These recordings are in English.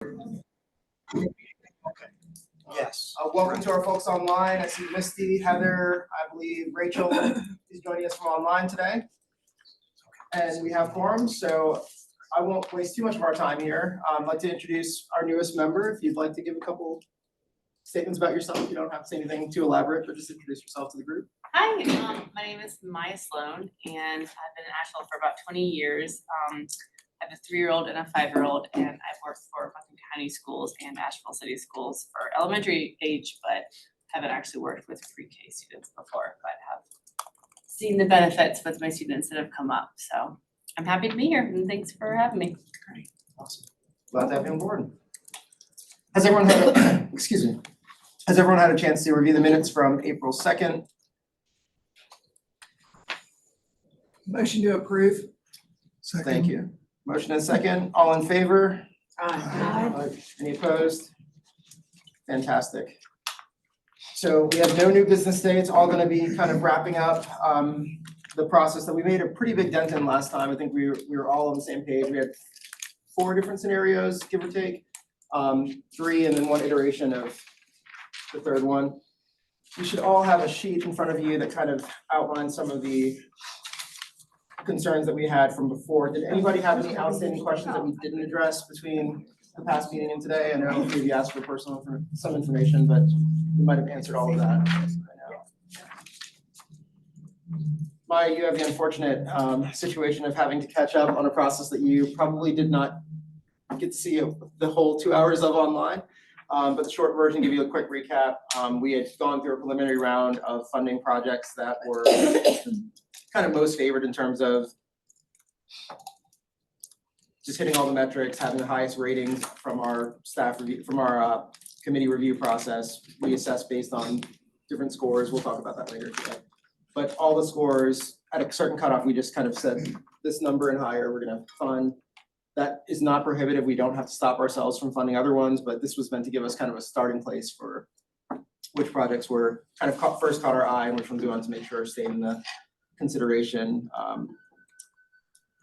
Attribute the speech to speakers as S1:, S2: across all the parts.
S1: Okay. Yes. Welcome to our folks online. I see Misty, Heather, I believe Rachel is joining us from online today. And we have forums, so I won't waste too much of our time here. I'd like to introduce our newest member. If you'd like to give a couple statements about yourself, you don't have to say anything too elaborate, but just introduce yourself to the group.
S2: Hi, my name is Maya Sloan, and I've been in Asheville for about 20 years. I have a 3-year-old and a 5-year-old, and I've worked for Buncombe County Schools and Asheville City Schools for elementary age, but haven't actually worked with pre-K students before, but have seen the benefits with my students that have come up. So I'm happy to be here, and thanks for having me.
S1: Great, awesome. Glad to have you on board. Has everyone had a, excuse me, has everyone had a chance to review the minutes from April 2nd?
S3: Motion to approve.
S4: Second.
S1: Thank you. Motion and second, all in favor?
S3: Aye.
S1: Any opposed? Fantastic. So we have no new business today. It's all gonna be kind of wrapping up the process that we made a pretty big dent in last time. I think we were all on the same page. We had 4 different scenarios, give or take. 3 and then 1 iteration of the 3rd one. You should all have a sheet in front of you that kind of outlines some of the concerns that we had from before. Did anybody have any outstanding questions that we didn't address between the past meeting and today? I know maybe you asked for some information, but we might have answered all of that by now. Maya, you have the unfortunate situation of having to catch up on a process that you probably did not get to see the whole 2 hours of online. But the short version, give you a quick recap. We had gone through a preliminary round of funding projects that were kind of most favored in terms of just hitting all the metrics, having the highest ratings from our staff review, from our committee review process. We assess based on different scores. We'll talk about that later today. But all the scores at a certain cutoff, we just kind of said this number and higher, we're gonna fund. That is not prohibitive. We don't have to stop ourselves from funding other ones, but this was meant to give us kind of a starting place for which projects were kind of first caught our eye and which ones we wanted to make sure stayed in the consideration.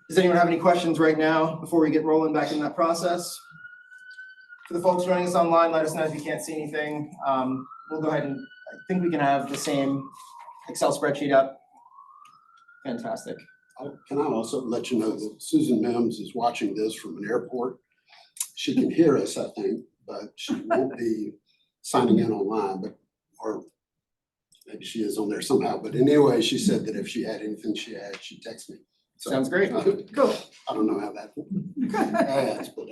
S1: Does anyone have any questions right now before we get rolling back in that process? For the folks joining us online, let us know if you can't see anything. We'll go ahead and I think we can have the same Excel spreadsheet up. Fantastic.
S4: Can I also let you know that Susan Mims is watching this from an airport? She can hear us, I think, but she won't be signing in online, but or maybe she is on there somehow. But anyway, she said that if she had anything she'd text me. So,
S1: Sounds great. Cool.
S4: I don't know how that adds, but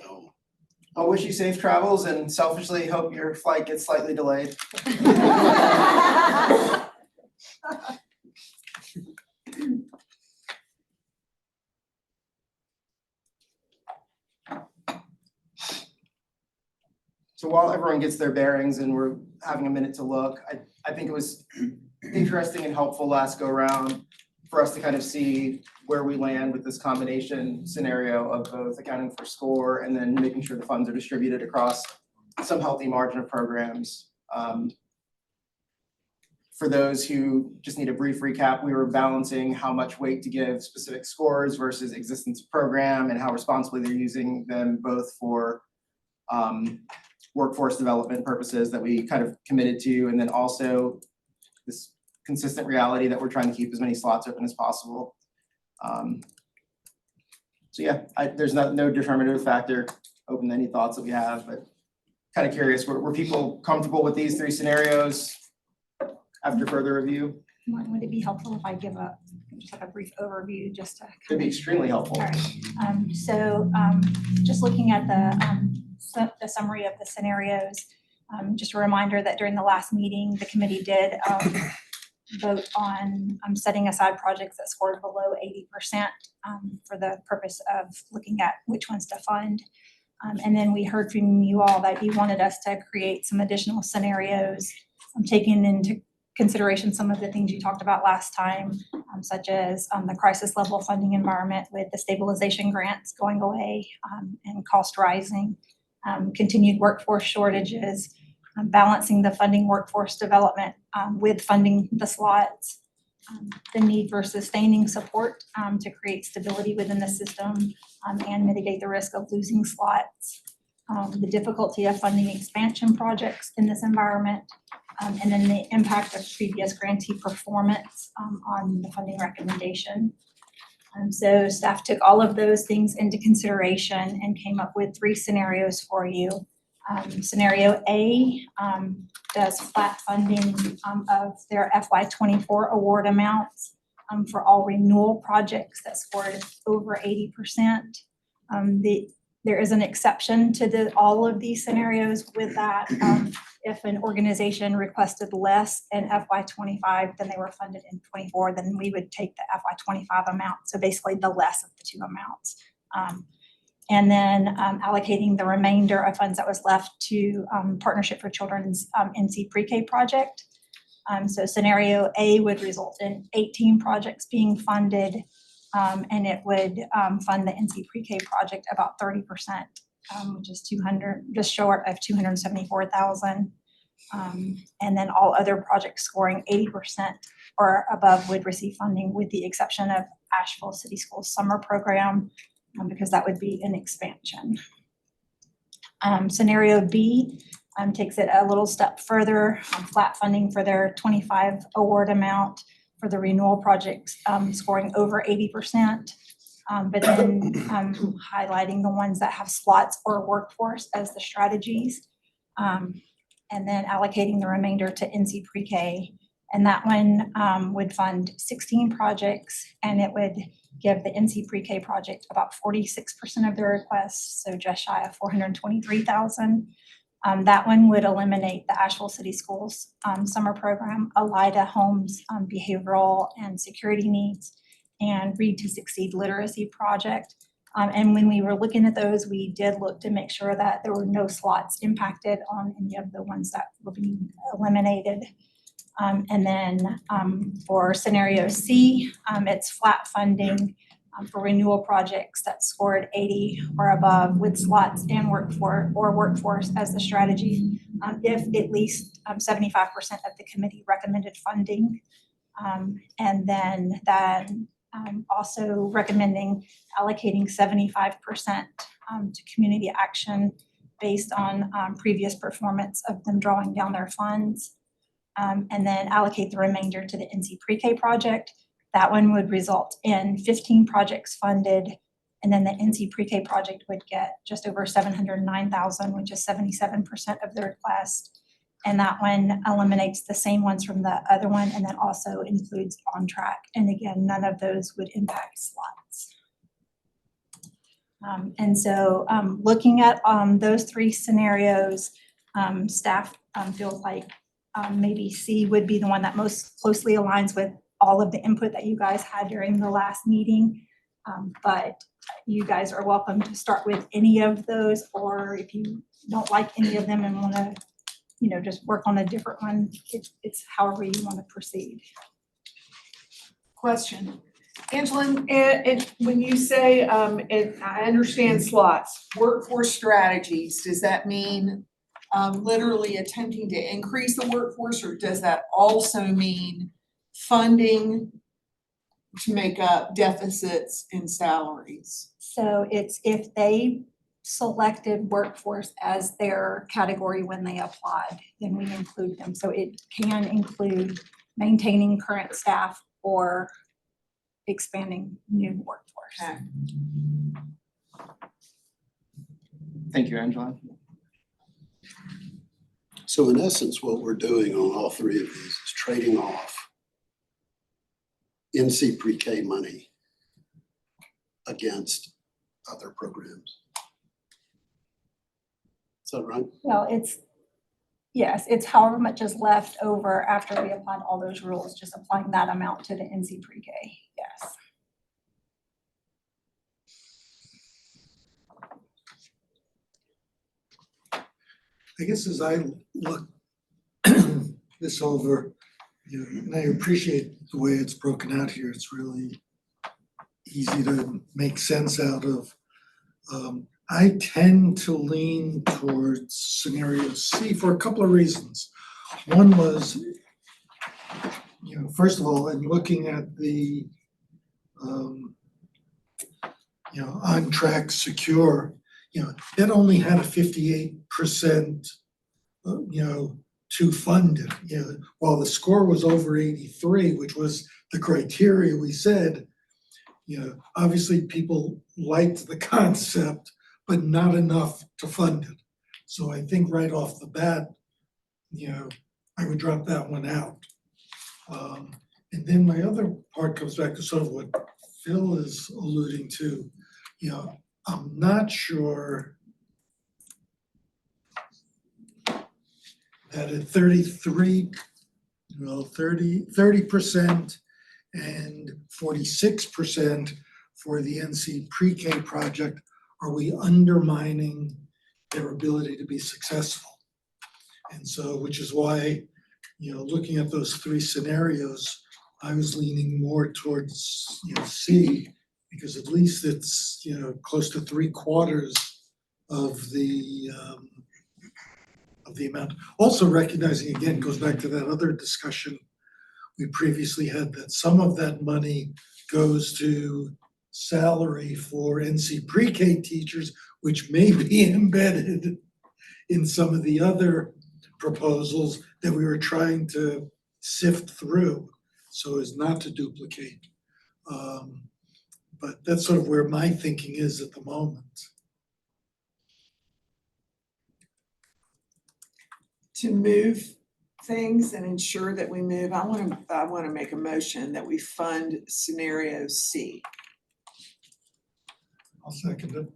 S1: I wish you safe travels and selfishly hope your flight gets slightly delayed. So while everyone gets their bearings and we're having a minute to look, I think it was interesting and helpful last go around for us to kind of see where we land with this combination scenario of both accounting for score and then making sure the funds are distributed across some healthy margin of programs. For those who just need a brief recap, we were balancing how much weight to give specific scores versus existence of program and how responsibly they're using them both for workforce development purposes that we kind of committed to, and then also this consistent reality that we're trying to keep as many slots open as possible. So yeah, there's no determinative factor. Open to any thoughts that we have, but kind of curious, were people comfortable with these 3 scenarios after further review?
S5: Would it be helpful if I give just like a brief overview just to?
S1: It'd be extremely helpful.
S5: All right. Just looking at the summary of the scenarios, just a reminder that during the last meeting, the committee did vote on setting aside projects that scored below 80% for the purpose of looking at which ones to fund. And then we heard from you all that you wanted us to create some additional scenarios, taking into consideration some of the things you talked about last time, such as the crisis level funding environment with the stabilization grants going away and cost rising, continued workforce shortages, balancing the funding workforce development with funding the slots, the need for sustaining support to create stability within the system and mitigate the risk of losing slots. the difficulty of funding expansion projects in this environment, and then the impact of previous grantee performance on the funding recommendation. So staff took all of those things into consideration and came up with 3 scenarios for you. Scenario A does flat funding of their FY24 award amounts for all renewal projects that scored over 80%. There is an exception to all of these scenarios with that. If an organization requested less in FY25 than they were funded in 24, then we would take the FY25 amount, so basically the less of the 2 amounts. And then allocating the remainder of funds that was left to Partnership for Children's NC Pre-K project. So scenario A would result in 18 projects being funded, and it would fund the NC Pre-K project about 30%, which is just short of 274,000. And then all other projects scoring 80% or above would receive funding, with the exception of Asheville City Schools summer program, because that would be an expansion. Scenario B takes it a little step further, flat funding for their 25 award amount for the renewal projects scoring over 80%, but then highlighting the ones that have slots or workforce as the strategies, and then allocating the remainder to NC Pre-K. And that one would fund 16 projects, and it would give the NC Pre-K project about 46% of their requests, so just shy of 423,000. That one would eliminate the Asheville City Schools summer program, Elida Homes behavioral and security needs, and Read to Succeed literacy project. And when we were looking at those, we did look to make sure that there were no slots impacted on any of the ones that were being eliminated. And then for scenario C, it's flat funding for renewal projects that scored 80 or above, with slots and workforce as the strategy, if at least 75% of the committee recommended funding. And then that also recommending allocating 75% to community action based on previous performance of them drawing down their funds. And then allocate the remainder to the NC Pre-K project. That one would result in 15 projects funded, and then the NC Pre-K project would get just over 709,000, which is 77% of the request. And that one eliminates the same ones from the other one, and then also includes On Track. And again, none of those would impact slots. And so looking at those 3 scenarios, staff feels like maybe C would be the one that most closely aligns with all of the input that you guys had during the last meeting. But you guys are welcome to start with any of those, or if you don't like any of them and want to, just work on a different one, it's however you want to proceed.
S3: Question. Angela, when you say, and I understand slots, workforce strategies, does that mean literally attempting to increase the workforce, or does that also mean funding to make up deficits in salaries?
S5: So it's if they selected workforce as their category when they applied, then we include them. So it can include maintaining current staff or expanding new workforce.
S3: Okay.
S1: Thank you, Angela.
S4: So in essence, what we're doing on all 3 of these is trading off NC Pre-K money against other programs. Is that right?
S5: Well, it's however much is left over after we applied all those rules, just applying that amount to the NC Pre-K, yes.
S6: I guess as I look this over, and I appreciate the way it's broken out here, it's really easy to make sense out of. I tend to lean towards scenario C for a couple of reasons. One was, first of all, in looking at the, On Track Secure, that only had a 58%, to fund it, while the score was over 83, which was the criteria we said, obviously people liked the concept, but not enough to fund it. So I think right off the bat, I would drop that one out. And then my other part comes back to sort of what Phil is alluding to. I'm not sure that at 30% and 46% for the NC pre-K project, are we undermining their ability to be successful? And so, which is why, looking at those three scenarios, I was leaning more towards, C, because at least it's, close to 3/4 of the amount. Also recognizing, again, goes back to that other discussion we previously had, that some of that money goes to salary for NC pre-K teachers, which may be embedded in some of the other proposals that we were trying to sift through so as not to duplicate. But that's sort of where my thinking is at the moment.
S3: To move things and ensure that we move, I wanna make a motion that we fund scenario C.
S6: I'll second it.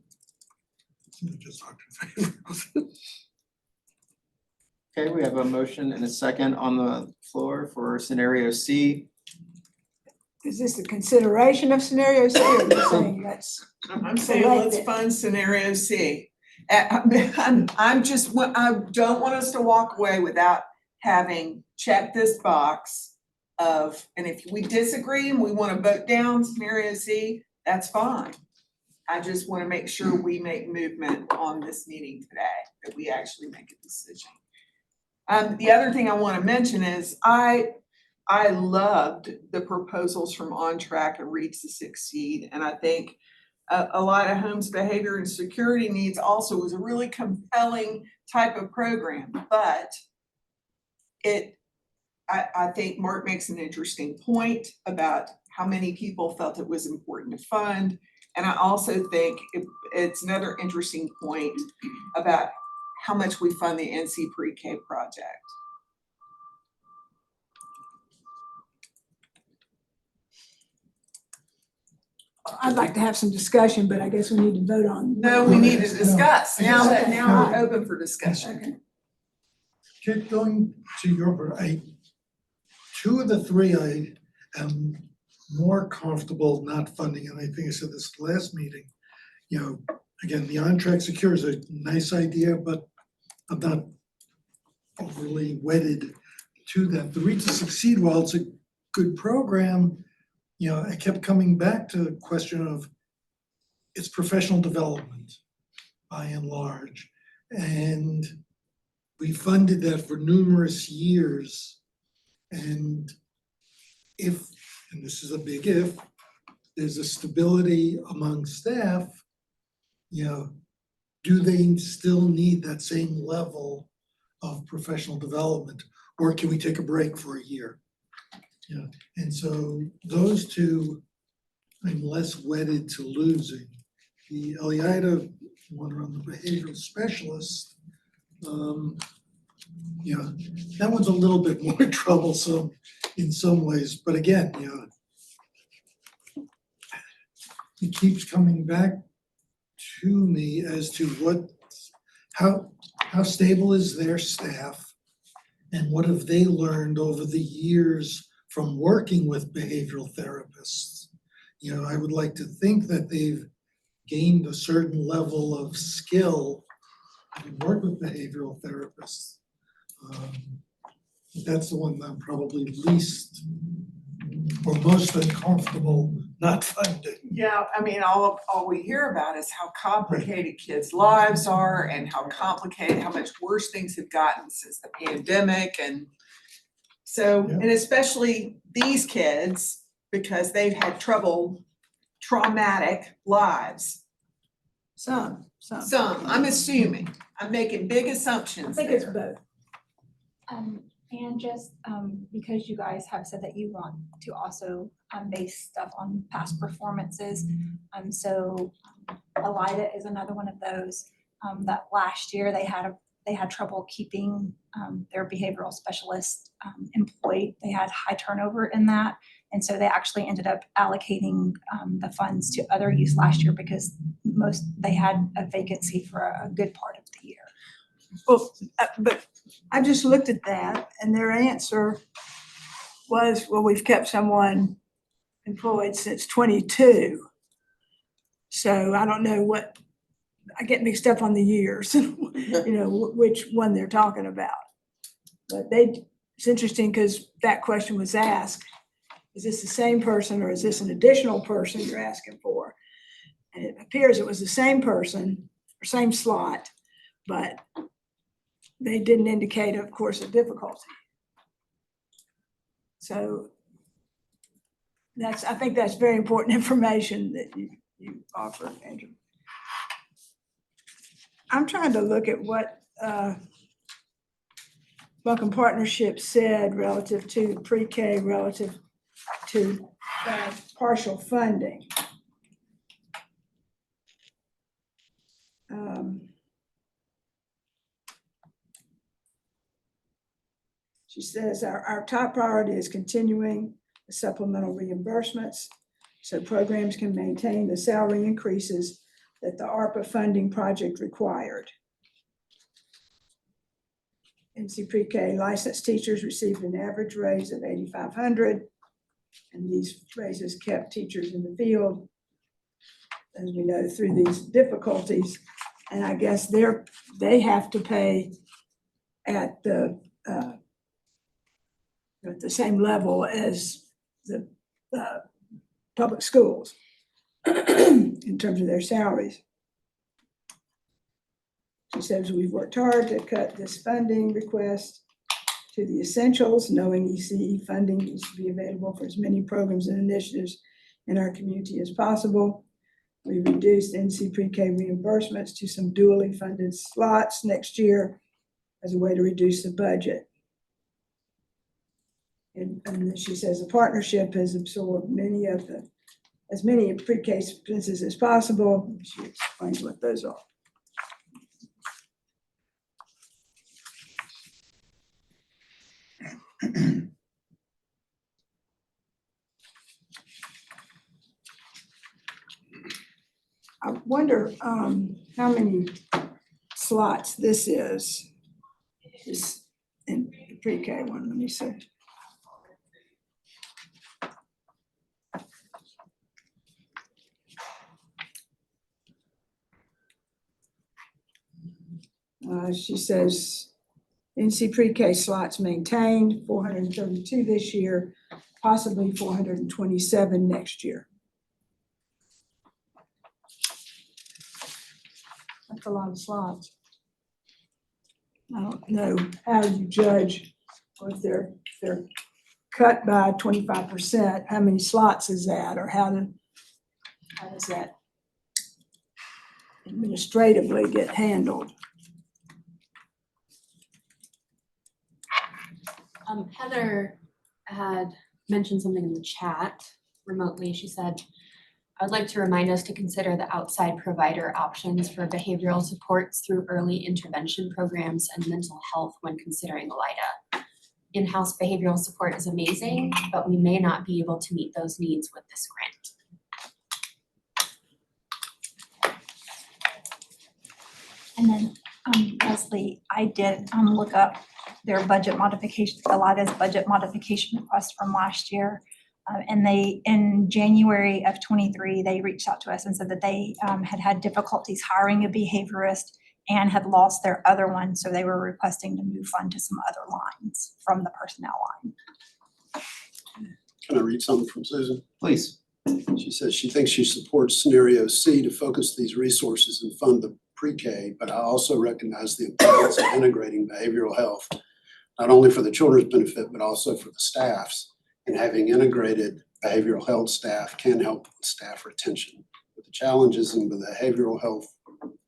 S6: So just talk in favor of it.
S1: Okay, we have a motion and a second on the floor for scenario C.
S7: Is this a consideration of scenario C or you're saying that's,
S3: I'm saying
S7: Select
S3: let's
S7: it.
S3: fund scenario C. I don't want us to walk away without having checked this box of, and if we disagree and we wanna vote down scenario C, that's fine. I just wanna make sure we make movement on this meeting today, that we actually make a decision. The other thing I wanna mention is I loved the proposals from On Track and Reach to Succeed, and I think a lot of homes behavior and security needs also was a really compelling type of program, but I think Mark makes an interesting point about how many people felt it was important to fund. And I also think it's another interesting point about how much we fund the NC pre-K project.
S7: I'd like to have some discussion, but I guess we need to vote on.
S3: No, we need to discuss. Now
S7: Okay.
S3: we're open for discussion.
S7: Okay.
S6: Kit, going to your, two of the three I am more comfortable not funding, and I think I said this last meeting. Again, the on-track secure is a nice idea, but I'm not overly wedded to that. The Reach to Succeed, while it's a good program, I kept coming back to the question of it's professional development by and large. And we funded that for numerous years. And if, and this is a big if, there's a stability among staff, do they still need that same level of professional development? Or can we take a break for a year? And so those two, I'm less wedded to losing. The Eliada one around the behavioral specialist, that one's a little bit more troublesome in some ways, but again, it keeps coming back to me as to how stable is their staff and what have they learned over the years from working with behavioral therapists. I would like to think that they've gained a certain level of skill and work with behavioral therapists. That's the one that I'm probably least or most uncomfortable not funding.
S3: Yeah, I mean, all we hear about is how complicated kids' lives are and how much worse things have gotten since the pandemic. And so,
S6: Yeah.
S3: and especially these kids, because they've had traumatic lives.
S7: Some.
S3: Some, I'm assuming, I'm making big
S7: I
S3: assumptions
S7: think it's
S3: there.
S7: both.
S5: And just because you guys have said that you want to also base stuff on past performances. So Elida is another one of those that last year they had trouble keeping their behavioral specialist employed. They had high turnover in that. And so they actually ended up allocating the funds to other use last year because they had a vacancy for a good part of the year.
S7: Well, but I just looked at that and their answer was, well, we've kept someone employed since 22. So I don't know what, I get mixed up on the years, which one they're talking about. But it's interesting because that question was asked, is this the same person or is this an additional person you're asking for? And it appears it was the same person, or same slot, but they didn't indicate, of course, a difficulty. So I think that's very important information that you offer, Andrew. I'm trying to look at what Buncombe Partnership said relative to pre-K, relative to partial funding. She says our top priority is continuing the supplemental reimbursements so programs can maintain the salary increases that the ARPA funding project required. NC Pre-K licensed teachers received an average raise of $8,500, and these raises kept teachers in the field, as we know, through these difficulties. And I guess they have to pay at the same level as the public schools in terms of their salaries. She says, we've worked hard to cut this funding request to the essentials, knowing ECE funding needs to be available for as many programs and initiatives in our community as possible. We reduced NC Pre-K reimbursements to some dually funded slots next year as a way to reduce the budget. And then she says the partnership has absorbed as many pre-K expenses as possible. She explains what those are. I wonder how many slots this is in the pre-K one. Let me see. She says NC Pre-K slots maintained, 432 this year, possibly 427 next year. That's a lot of slots. I don't know how you judge if they're cut by 25%, how many slots is that, or how does that administratively get handled?
S8: Heather had mentioned something in the chat remotely. She said, I would like to remind us to consider the outside provider options for behavioral supports through early intervention programs and mental health when considering ELIDA. In-house behavioral support is amazing, but we may not be able to meet those needs with this grant.
S5: And then Leslie, I did look up their budget modification, ELIDA's budget modification request from last year. And in January of 23, they reached out to us and said that they had difficulties hiring a behaviorist and had lost their other one. So they were requesting to move fund to some other lines from the personnel line.
S4: Can I read something from Susan?
S1: Please.
S4: She says she thinks she supports scenario C to focus these resources and fund the pre-K, but I also recognize the importance of integrating behavioral health, not only for the children's benefit, but also for the staff's. And having integrated behavioral health staff can help with staff retention. With the challenges in the behavioral health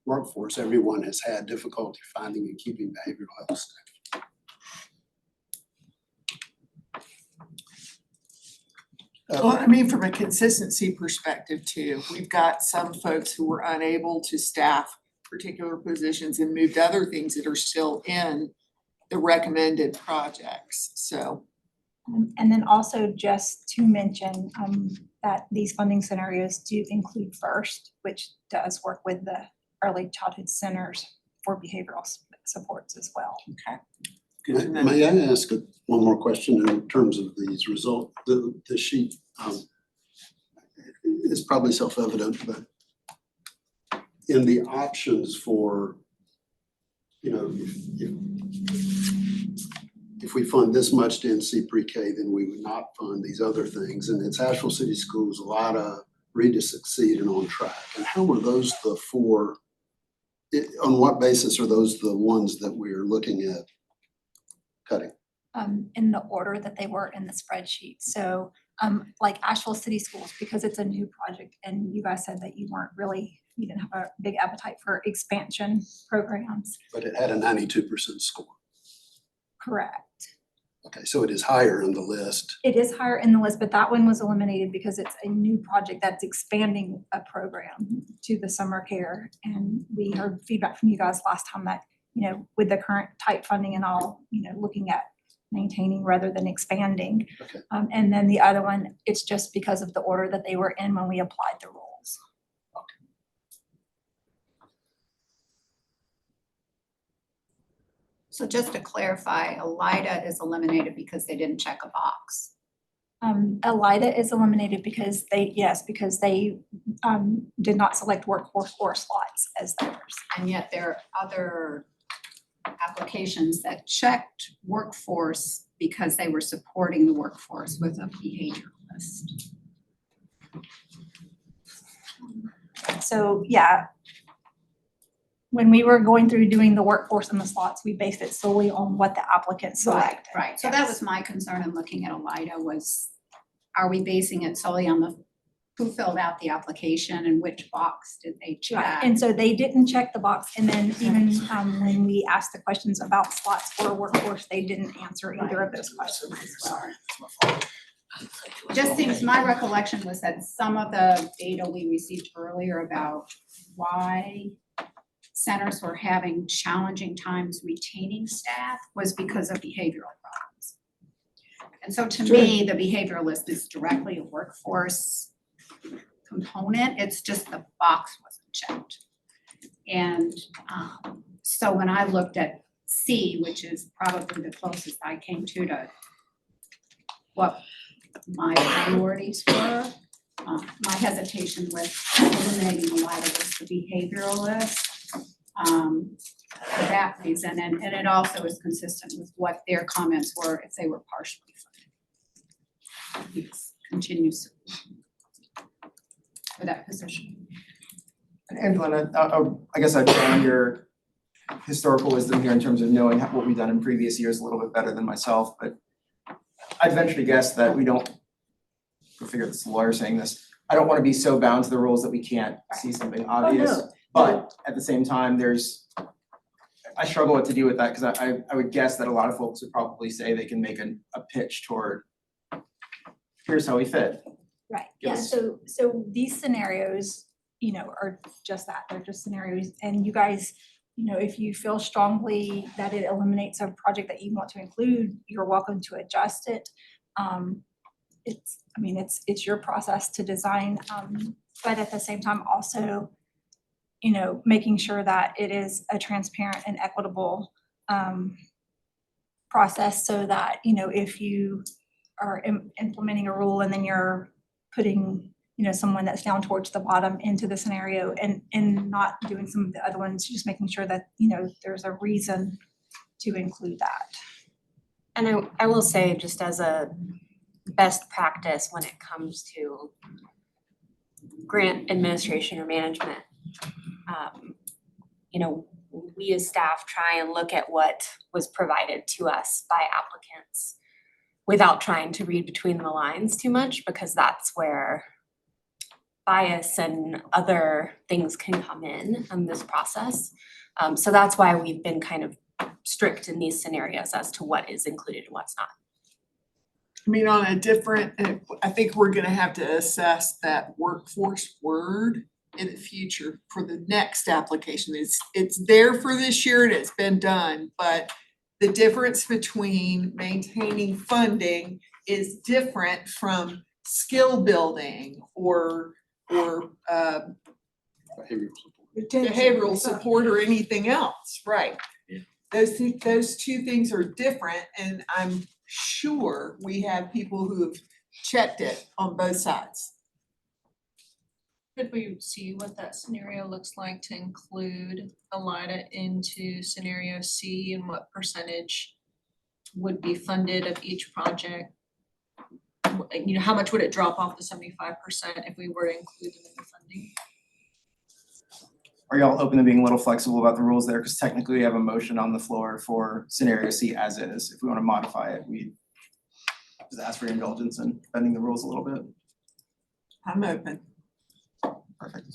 S4: workforce, everyone has had difficulty finding and keeping behavioral health staff.
S3: Well, I mean, from a consistency perspective too, we've got some folks who were unable to staff particular positions and moved other things that are still in the recommended projects, so.
S5: And then also just to mention that these funding scenarios do include FIRST, which does work with the early childhood centers for behavioral supports as well.
S3: Good to know.
S4: May I ask one more question in terms of these results? The sheet is probably self-evident, but in the options for, you know, if we fund this much to NC pre-K, then we would not fund these other things. And it's Asheville City Schools, a lot of Read to Succeed and On Track. And how were those the four, on what basis are those the ones that we're looking at cutting?
S5: In the order that they were in the spreadsheet. So like Asheville City Schools, because it's a new project and you guys said that you didn't have a big appetite for expansion programs.
S4: But it had a 92% score.
S5: Correct.
S4: Okay, so it is higher in the list.
S5: It is higher in the list, but that one was eliminated because it's a new project that's expanding a program to the summer care. And we heard feedback from you guys last time that, you know, with the current tight funding and all, you know, looking at maintaining rather than expanding.
S4: Okay.
S5: And then the other one, it's just because of the order that they were in when we applied the rules.
S9: So just to clarify, ELIDA is eliminated because they didn't check a box.
S5: ELIDA is eliminated because they did not select workforce or slots as theirs.
S9: And yet there are other applications that checked workforce because they were supporting the workforce with a behavioralist.
S5: So, yeah. When we were going through doing the workforce and the slots, we based it solely on what the applicant selected.
S9: Right, so that was my concern in looking at ELIDA was, are we basing it solely on who filled out the application and which box did they check?
S5: Right, and so they didn't check the box, and then even when we asked the questions about slots or workforce, they didn't answer either of those questions as well.
S9: Just seems, my recollection was that some of the data we received earlier about why centers were having challenging times retaining staff was because of behavioral problems. And so to me, the behavioralist is directly a workforce component, it's just the box wasn't checked. And so when I looked at C, which is probably the closest I came to what my priorities were, my hesitation with eliminating ELIDA was the behavioralist. For that reason, and it also is consistent with what their comments were if they were partially funded. It continues for that position.
S1: And Angela, I guess I'd draw on your historical wisdom here in terms of knowing what we've done in previous years a little bit better than myself, but I'd venture to guess that we don't, I figure this lawyer saying this, I don't want to be so bound to the rules that we can't see something obvious. But at the same time, I struggle what to do with that because I would guess that a lot of folks would probably say they can make a pitch toward, here's how we fit.
S5: Right, yeah,
S1: Yes.
S5: so these scenarios, you know, are just that, they're just scenarios, and you guys, you know, if you feel strongly that it eliminates a project that you want to include, you're welcome to adjust it. It's your process to design, but at the same time also, you know, making sure that it is a transparent and equitable process so that, you know, if you are implementing a rule and then you're putting, you know, someone that's down towards the bottom into the scenario and not doing some of the other ones, just making sure that, you know, there's a reason to include that.
S8: And I will say, just as a best practice when it comes to grant administration or management, you know, we as staff try and look at what was provided to us by applicants without trying to read between the lines too much, because that's where bias and other things can come in this process. So that's why we've been kind of strict in these scenarios as to what is included and what's not.
S3: I mean, on a different, I think we're gonna have to assess that workforce word in the future for the next application. It's there for this year and it's been done, but the difference between maintaining funding is different from skill building or
S4: Behavioral support.
S3: behavioral support or anything else, right?
S4: Yeah.
S3: Those two things are different, and I'm sure we have people who have checked it on both sides.
S10: Could we see what that scenario looks like to include ELIDA into scenario C and what percentage would be funded of each project? You know, how much would it drop off the 75% if we were to include them in the funding?
S1: Are y'all open to being a little flexible about the rules there? Because technically we have a motion on the floor for scenario C as is. If we want to modify it, we just ask for your indulgence in bending the rules a little bit.
S3: I'm open.
S1: Perfect.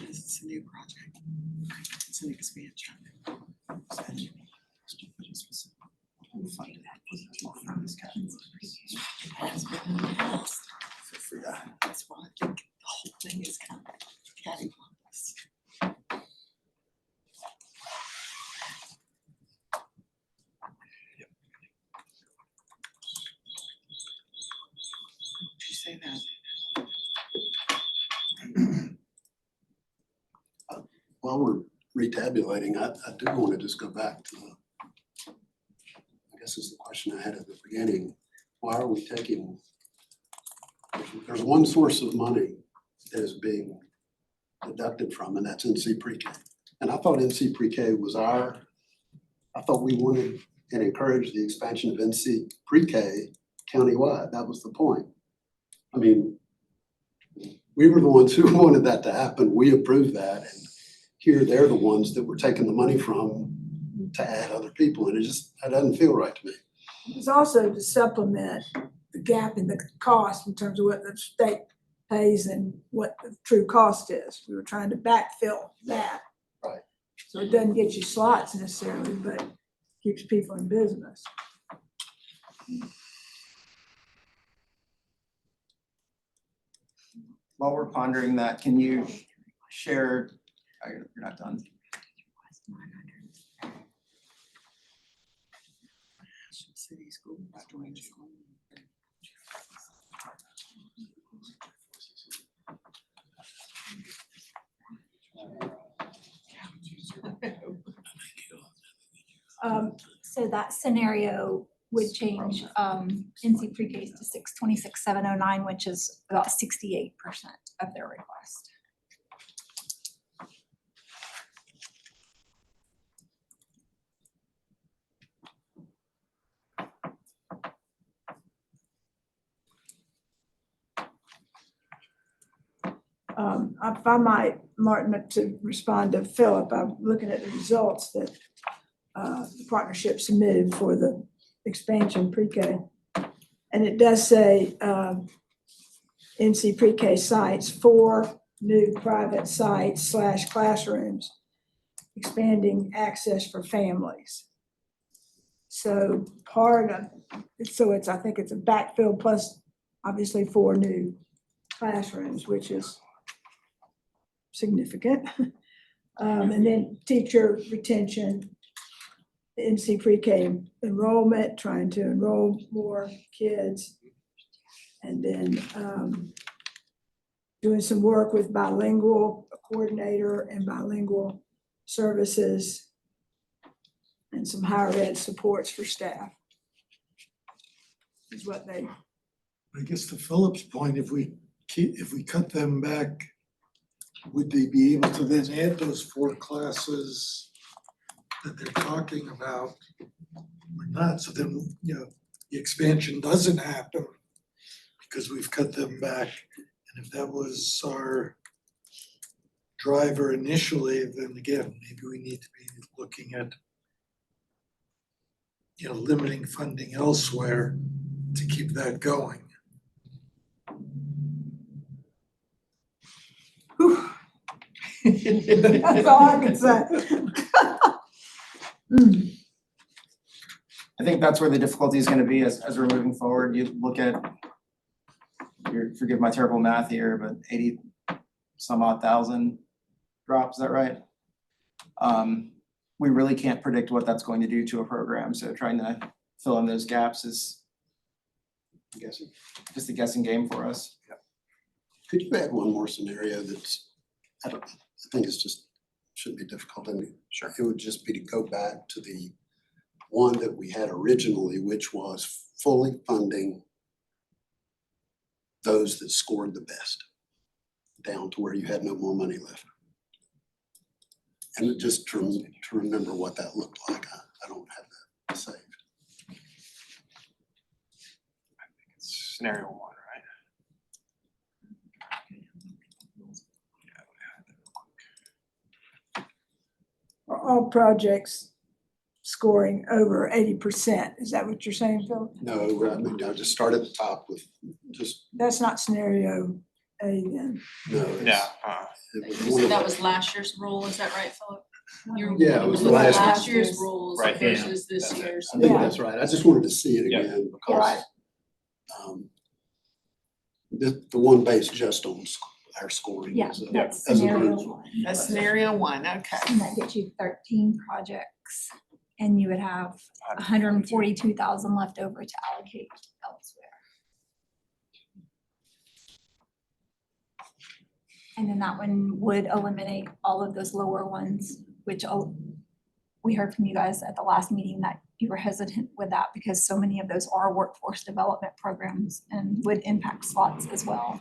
S3: It's a new project. It's an expansion. That's why I think the whole thing is kind of cattywampus. Did you say that?
S4: While we're retabulating, I do want to just go back to I guess is the question I had at the beginning. Why are we taking, there's one source of money that is being deducted from, and that's NC Pre-K. And I thought NC Pre-K was I thought we wanted and encouraged the expansion of NC Pre-K countywide. That was the point. I mean, we were the ones who wanted that to happen. We approved that, and here they're the ones that we're taking the money from to add other people, and that doesn't feel right to me.
S7: It's also to supplement the gap in the cost in terms of what the state pays and what the true cost is. We were trying to backfill that.
S4: Right.
S7: So it doesn't get you slots necessarily, but keeps people in business.
S1: While we're pondering that, can you share, oh, you're not done.
S3: City school, not doing school.
S5: So that scenario would change NC Pre-K to 626,709, which is about 68% of their request.
S7: If I might, Martin, to respond to Philip, I'm looking at the results that the partnership submitted for the expansion pre-K. And it does say NC Pre-K sites, 4 new private sites / classrooms, expanding access for families. So I think it's a backfill plus obviously 4 new classrooms, which is significant. And then teacher retention, NC Pre-K enrollment, trying to enroll more kids. And then doing some work with bilingual coordinator and bilingual services and some higher ed supports for staff. Is what they,
S6: I guess to Philip's point, if we cut them back would they be able to then add those 4 classes that they're talking about or not? So then, you know, the expansion doesn't happen because we've cut them back. And if that was our driver initially, then again, maybe we need to be looking at, you know, limiting funding elsewhere to keep that going.
S7: That's all I can say.
S1: I think that's where the difficulty is gonna be as we're moving forward. You look at, forgive my terrible math here, but 80 some odd thousand drops, is that right? We really can't predict what that's going to do to a program, so trying to fill in those gaps is, I'm guessing, just a guessing game for us.
S4: Could you add one more scenario that's, I think it's just, shouldn't be difficult, I mean, sure, it would just be to go back to the one that we had originally, which was fully funding those that scored the best, down to where you had no more money left. And just to remember what that looked like, I don't have that saved.
S11: Scenario 1, right?
S7: Are all projects scoring over 80%? Is that what you're saying, Phil?
S4: No, I mean, I just start at the top with just,
S7: That's not scenario A then.
S4: no, it's-
S11: Yeah.
S4: it was
S10: You
S4: one
S10: said
S4: of
S10: that
S4: the-
S10: was last year's rule, is that right, Philip? You're
S4: Yeah, it was
S10: looking at
S4: last
S10: last year's rules
S11: Right, yeah,
S10: versus this
S11: that's it.
S10: year's.
S4: I think
S7: Yeah.
S4: that's right. I just wanted to see it
S11: Yeah.
S4: again
S7: Right.
S4: because the one based just on our scoring.
S5: Yeah,
S4: as a-
S5: that's
S4: as a
S5: scenario
S4: group.
S5: 1.
S3: That's scenario 1, okay.
S5: And that gets you 13 projects, and you would have 142,000 left over to allocate elsewhere. And then that one would eliminate all of those lower ones, which we heard from you guys at the last meeting that you were hesitant with that because so many of those are workforce development programs and would impact slots as well.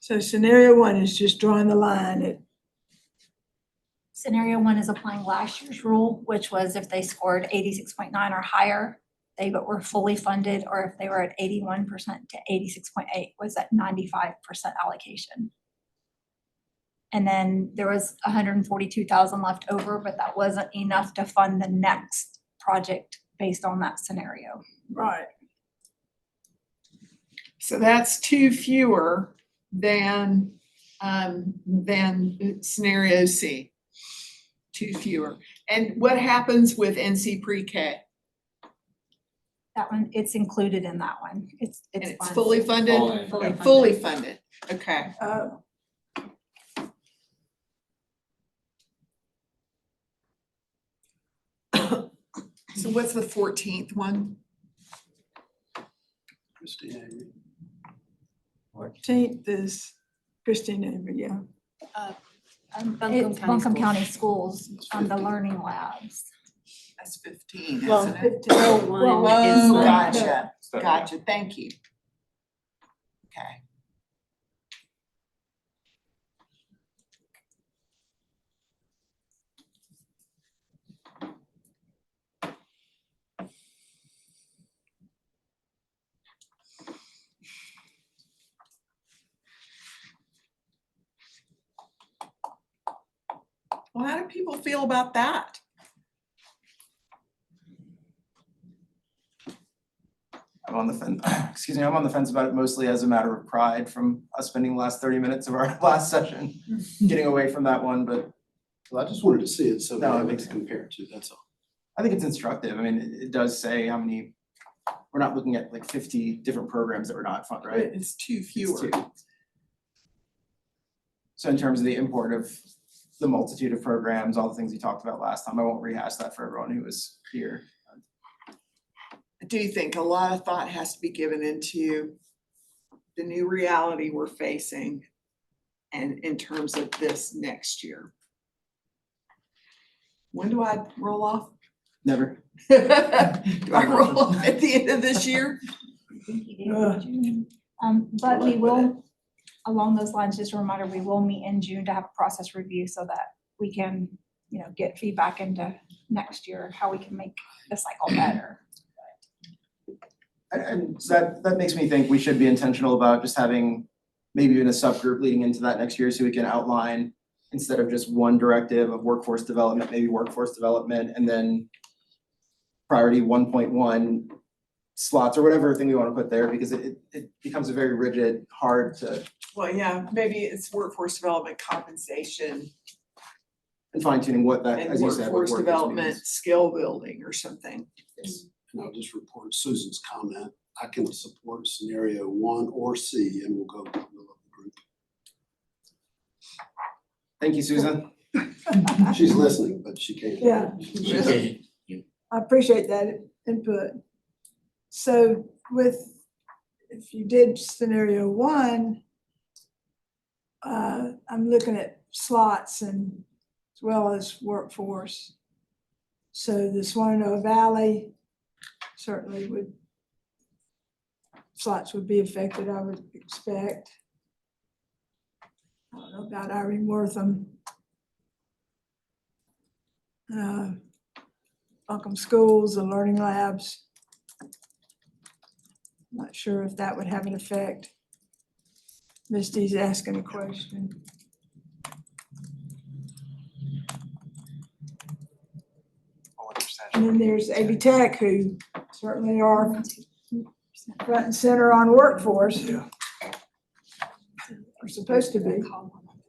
S7: So scenario 1 is just drawing the line at,
S5: Scenario 1 is applying last year's rule, which was if they scored 86.9 or higher, they were fully funded, or if they were at 81% to 86.8 was at 95% allocation. And then there was 142,000 left over, but that wasn't enough to fund the next project based on that scenario.
S7: right.
S3: So that's 2 fewer than scenario C. 2 fewer. And what happens with NC pre-K?
S5: That one, it's included in that one.
S3: And it's
S5: funded.
S3: fully funded?
S5: Fully funded.
S3: Fully funded, okay. So what's the 14th one?
S4: Christine Avery.
S7: 14th is Christine Avery, yeah.
S5: It's Buncombe County Schools, the learning labs.
S3: That's 15,
S7: Well,
S3: isn't it?
S7: 15.
S3: Oh,
S5: the-
S3: gotcha,
S11: So, yeah.
S3: gotcha, thank you. Okay. Well, how do people feel about that?
S1: I'm on the fence, excuse me, I'm on the fence about it mostly as a matter of pride from us spending the last 30 minutes of our last session getting away from that one, but
S4: Well, I just wanted to see it so we
S1: No, it
S4: have it
S1: makes
S4: to
S1: sense.
S4: compare to, that's all.
S1: I think it's instructive. I mean, it does say how many, we're not looking at like 50 different programs that we're not funding, right?
S3: It's 2
S1: It's
S3: fewer.
S1: two. So in terms of the import of the multitude of programs, all the things we talked about last time, I won't rehash that for everyone who was here.
S3: I do think a lot of thought has to be given into the new reality we're facing and in terms of this next year. When do I roll off?
S1: Never.
S3: Do I roll off at the end of this year?
S5: I think you did in June. But we will, along those lines, just a reminder, we will meet in June to have a process review so that we can, get feedback into next year, how we can make the cycle better.
S1: And so that makes me think we should be intentional about just having maybe even a subgroup leading into that next year so we can outline, instead of just one directive of workforce development, maybe workforce development, and then priority 1.1 slots or whatever thing we want to put there, because it becomes a very rigid, hard to,
S3: Well, yeah, maybe it's workforce development compensation
S1: and fine tuning what that,
S3: and
S1: as you said, what
S3: workforce development,
S1: means.
S3: skill building or something.
S1: Yes.
S4: And I'll just report Susan's comment. I can support scenario 1 or C, and we'll go with the middle of the group.
S1: Thank you, Susan.
S4: She's listening, but she can't.
S7: Yeah. I appreciate that input. So if you did scenario 1, I'm looking at slots and as well as workforce. So the Shenandoah Valley certainly slots would be affected, I would expect. I don't know about Irene Wortham. Welcome Schools and Learning Labs. Not sure if that would have an effect. Misty's asking a question. And then there's AB Tech, who certainly are front and center on workforce.
S6: Yeah.
S7: Are supposed to be.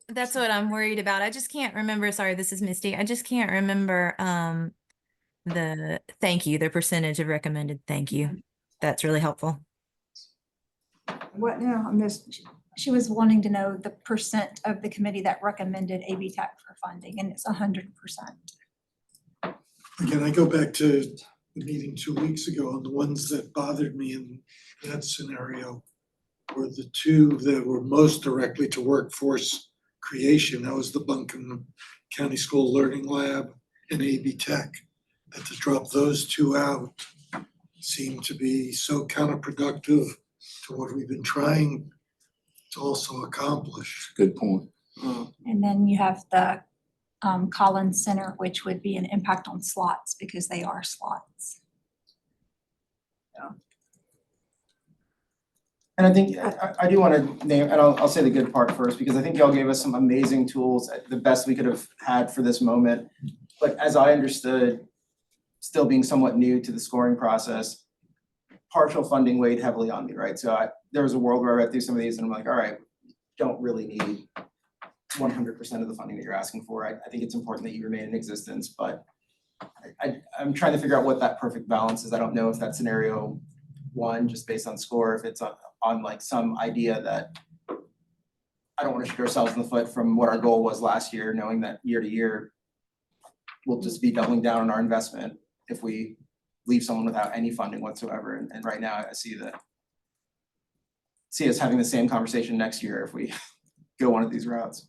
S11: That's what I'm worried about. I just can't remember. Sorry, this is Misty. I just can't remember the percentage of recommended thank you. That's really helpful.
S7: What now? I missed.
S5: She was wanting to know the percent of the committee that recommended AB Tech for funding, and it's 100%.
S6: Again, I go back to the meeting 2 weeks ago, and the ones that bothered me in that scenario were the two that were most directly to workforce creation. That was the Buncombe County School Learning Lab and AB Tech. That to drop those two out seemed to be so counterproductive to what we've been trying to also accomplish.
S12: Good point.
S5: And then you have the Collins Center, which would be an impact on slots because they are slots.
S1: And I think, I do want to name, and I'll say the good part first, because I think y'all gave us some amazing tools, the best we could have had for this moment. But as I understood, still being somewhat new to the scoring process, partial funding weighed heavily on me, right? So there was a world where I read through some of these and I'm like, all right, don't really need 100% of the funding that you're asking for. I think it's important that you remain in existence, but I'm trying to figure out what that perfect balance is. I don't know if that's scenario 1, just based on score, if it's on like some idea that I don't want to shoot ourselves in the foot from what our goal was last year, knowing that year to year, we'll just be doubling down on our investment if we leave someone without any funding whatsoever. And right now I see us having the same conversation next year if we go one of these routes.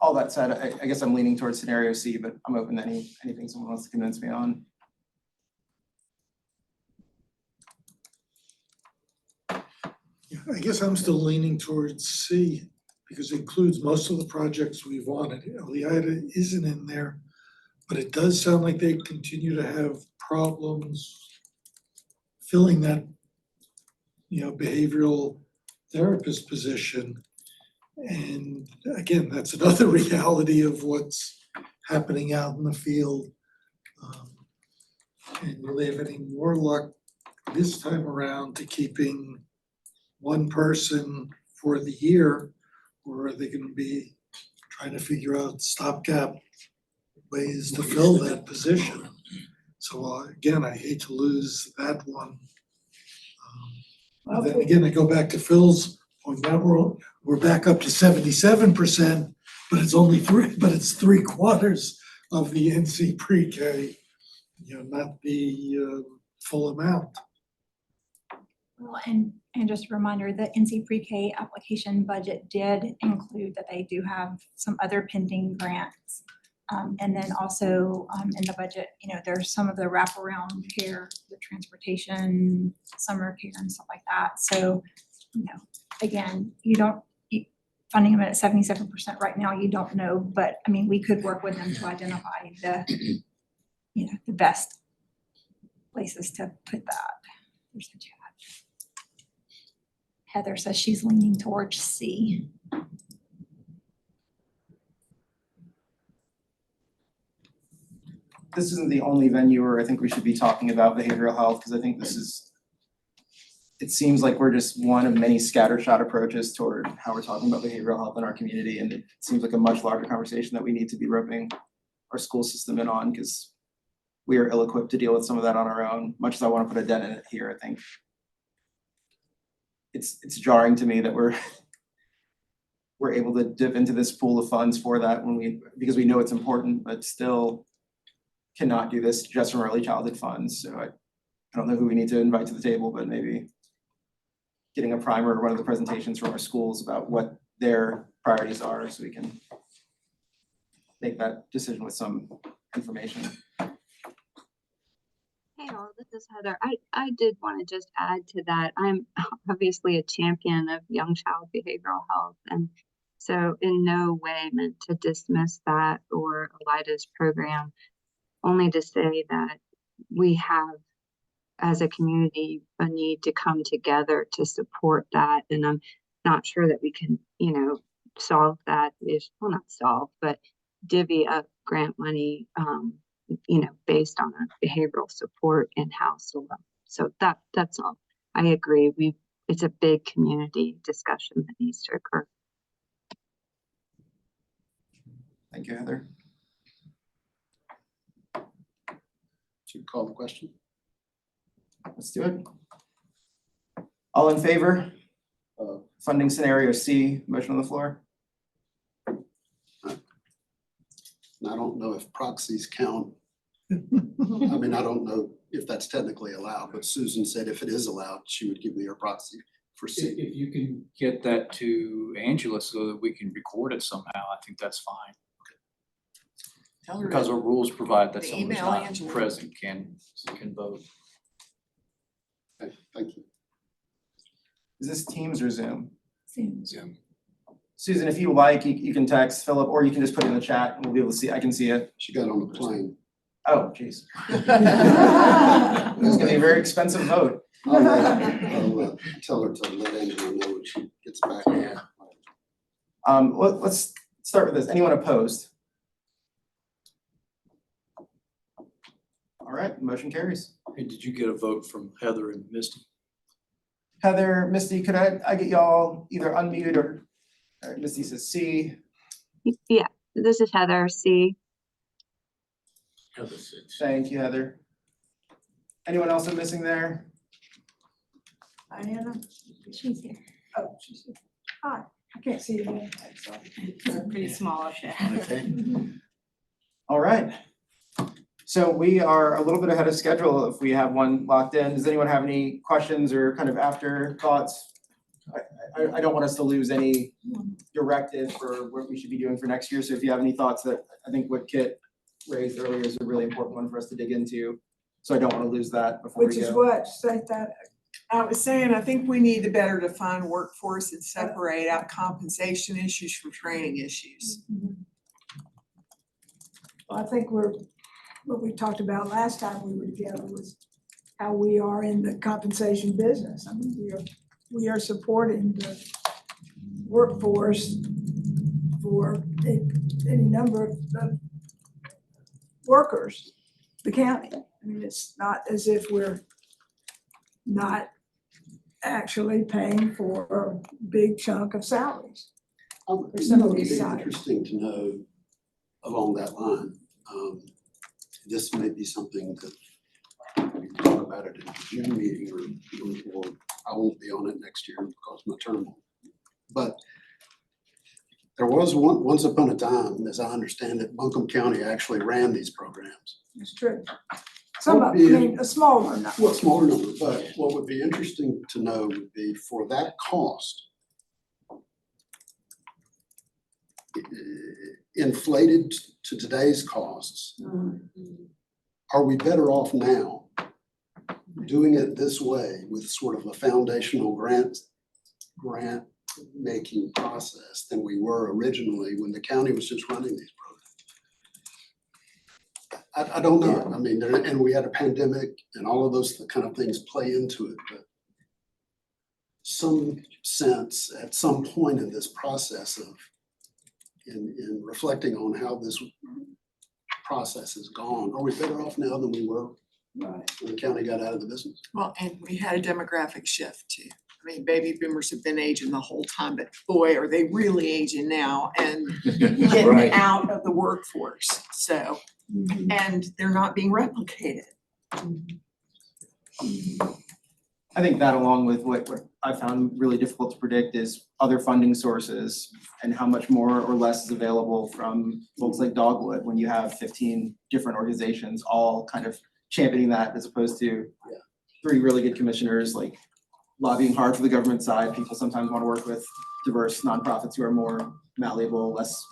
S1: All that said, I guess I'm leaning towards scenario C, but I'm open to anything someone wants to convince me on.
S6: Yeah, I guess I'm still leaning towards C because it includes most of the projects we've wanted. Eliada isn't in there, but it does sound like they continue to have problems filling that, behavioral therapist position. And again, that's another reality of what's happening out in the field. And will they have any more luck this time around to keeping one person for the year? Or are they gonna be trying to figure out stopgap ways to fill that position? So again, I hate to lose that one. Then again, I go back to Phil's point, now we're back up to 77%, but it's only it's 3/4 of the NC pre-K, not the full amount.
S5: Well, and And just a reminder, the NC Pre-K application budget did include that they do have some other pending grants. And then also in the budget, there's some of the wraparound care, the transportation, summer care and stuff like that. So, again, funding them at 77% right now, you don't know, but I mean, we could work with them to identify the best places to put that. There's the chat. Heather says she's leaning towards C.
S1: This isn't the only venue where I think we should be talking about behavioral health, because I think it seems like we're just one of many scattershot approaches toward how we're talking about behavioral health in our community, and it seems like a much larger conversation that we need to be roping our school system in on, because we are ill-equipped to deal with some of that on our own. Much as I want to put a dent in it here, I think it's jarring to me that we're able to dip into this pool of funds for that because we know it's important, but still cannot do this just from early childhood funds. So I don't know who we need to invite to the table, but maybe getting a primer or one of the presentations from our schools about what their priorities are so we can make that decision with some information.
S12: Hey all, this is Heather. I did want to just add to that. I'm obviously a champion of young child behavioral health, and so in no way meant to dismiss that or ELIDA's program, only to say that we have, as a community, a need to come together to support that. And I'm not sure that we can, solve that issue, well, not solve, but divvy up grant money, based on a behavioral support in-house alone. So that's all. I agree. It's a big community discussion that needs to occur.
S1: Thank you, Heather.
S4: Should we call the question?
S1: Let's do it. All in favor? Funding scenario C, motion on the floor.
S4: And I don't know if proxies count. I mean, I don't know if that's technically allowed, but Susan said if it is allowed, she would give me her proxy for C.
S13: If you can get that to Angela so that we can record it somehow, I think that's fine.
S3: Tell her
S13: Because
S3: to
S13: our rules provide that
S3: the
S13: someone who's
S3: email
S13: not
S3: Angela.
S13: present can vote.
S4: Okay, thank you.
S1: Is this Teams or Zoom?
S13: Zoom.
S1: Susan, if you like, you can text Philip, or you can just put it in the chat and we'll be able to see, I can see it.
S4: She got on the plane.
S1: Oh, geez. It's gonna be a very expensive vote.
S4: I'll tell her to let Angela know when she gets back.
S1: Let's start with this. Anyone opposed? All right, motion carries.
S13: Hey, did you get a vote from Heather and Misty?
S1: Heather, Misty, could I get y'all either unmute or all right, Misty says C.
S12: Yeah, this is Heather, C.
S13: Heather six.
S1: Thank you, Heather. Anyone else I'm missing there?
S7: Diana?
S5: She's here.
S7: Oh, she's here. Hi, I can't see you. Again.
S2: It's pretty small up there.
S13: Okay.
S1: All right. So we are a little bit ahead of schedule if we have one locked in. Does anyone have any questions or kind of afterthoughts? I don't want us to lose any directive for what we should be doing for next year. So if you have any thoughts, that I think what Kit raised earlier is a really important one for us to dig into. So I don't want to lose that before we
S7: Which
S1: go.
S7: is what, say that, I was saying, I think we need to better define workforce and separate out compensation issues from training issues.
S14: Well, I think what we talked about last time we were together was how we are in the compensation business. I mean, we are supporting the workforce for any number of workers, the county. I mean, it's not as if we're not actually paying for a big chunk of salaries.
S4: It'd
S14: some of
S4: be
S14: these sides.
S4: interesting to know along that line. This may be something that we can talk about it in the June meeting or I won't be on it next year because of my term. But there was once upon a time, as I understand it, Buncombe County actually ran these programs.
S14: It's true. Some
S4: What
S14: of,
S4: would
S14: I
S4: be-
S14: mean, a smaller number.
S4: Well, smaller number, but what would be interesting to know would be for that cost, inflated to today's costs, are we better off now doing it this way with sort of a foundational grant making process than we were originally when the county was just running these programs? I don't know. I mean, and we had a pandemic and all of those kind of things play into it, but some sense at some point in this process of in reflecting on how this process has gone, are we better off now than we were
S3: Right.
S4: when the county got out of the business?
S3: Well, and we had a demographic shift too. I mean, baby boomers have been aging the whole time, but boy, are they really aging now and getting
S15: Right.
S3: out of the workforce. So, and they're not being replicated.
S1: I think that along with what I found really difficult to predict is other funding sources and how much more or less is available from folks like Dogwood when you have 15 different organizations all kind of championing that as opposed to 3 really good commissioners like lobbying hard for the government side. People sometimes want to work with diverse nonprofits who are more malleable, less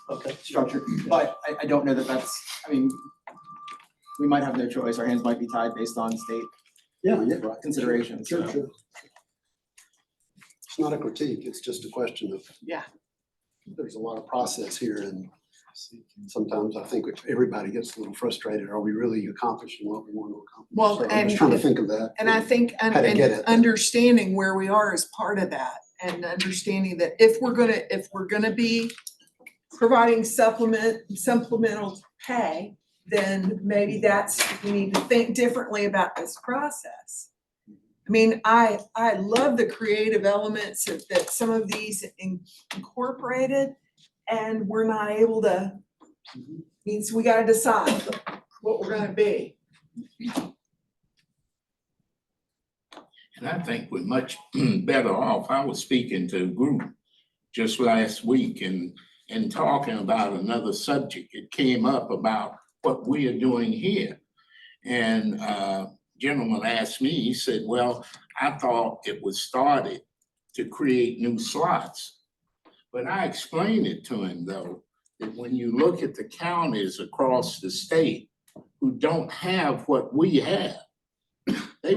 S1: structured. But I don't know that that's, I mean, we might have no choice. Our hands might be tied based on state
S4: Yeah, right.
S1: considerations.
S4: Sure,
S1: so.
S4: sure. It's not a critique, it's just a question of,
S3: Yeah.
S4: there's a lot of process here and sometimes I think everybody gets a little frustrated. Are we really accomplishing what we want to accomplish?
S3: Well,
S4: So I'm just trying to think of that.
S3: And I think, and
S4: How to get it.
S3: understanding where we are is part of that, and understanding that if we're gonna be providing supplemental pay, then maybe we need to think differently about this process. I mean, I love the creative elements that some of these incorporated, and we're not able to, means we gotta decide what we're gonna be.
S15: And I think we're much better off. I was speaking to a group just last week and talking about another subject. It came up about what we are doing here. And gentleman asked me, he said, well, I thought it was started to create new slots. But I explained it to him though, that when you look at the counties across the state who don't have what we have, they're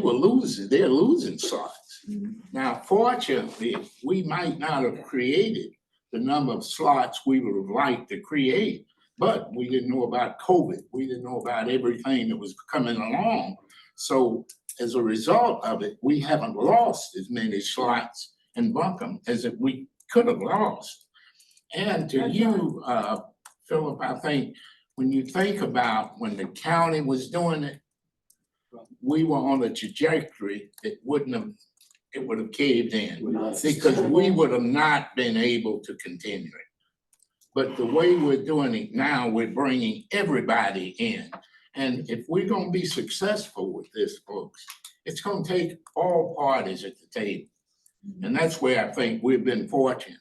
S15: losing slots. Now, fortunately, we might not have created the number of slots we would have liked to create, but we didn't know about COVID. We didn't know about everything that was coming along. So as a result of it, we haven't lost as many slots in Buncombe as if we could have lost. And to you, Philip, I think when you think about when the county was doing it, we were on a trajectory that it would have caved in because we would have not been able to continue it. But the way we're doing it now, we're bringing everybody in. And if we're gonna be successful with this, folks, it's gonna take all parties at the table. And that's where I think we've been fortunate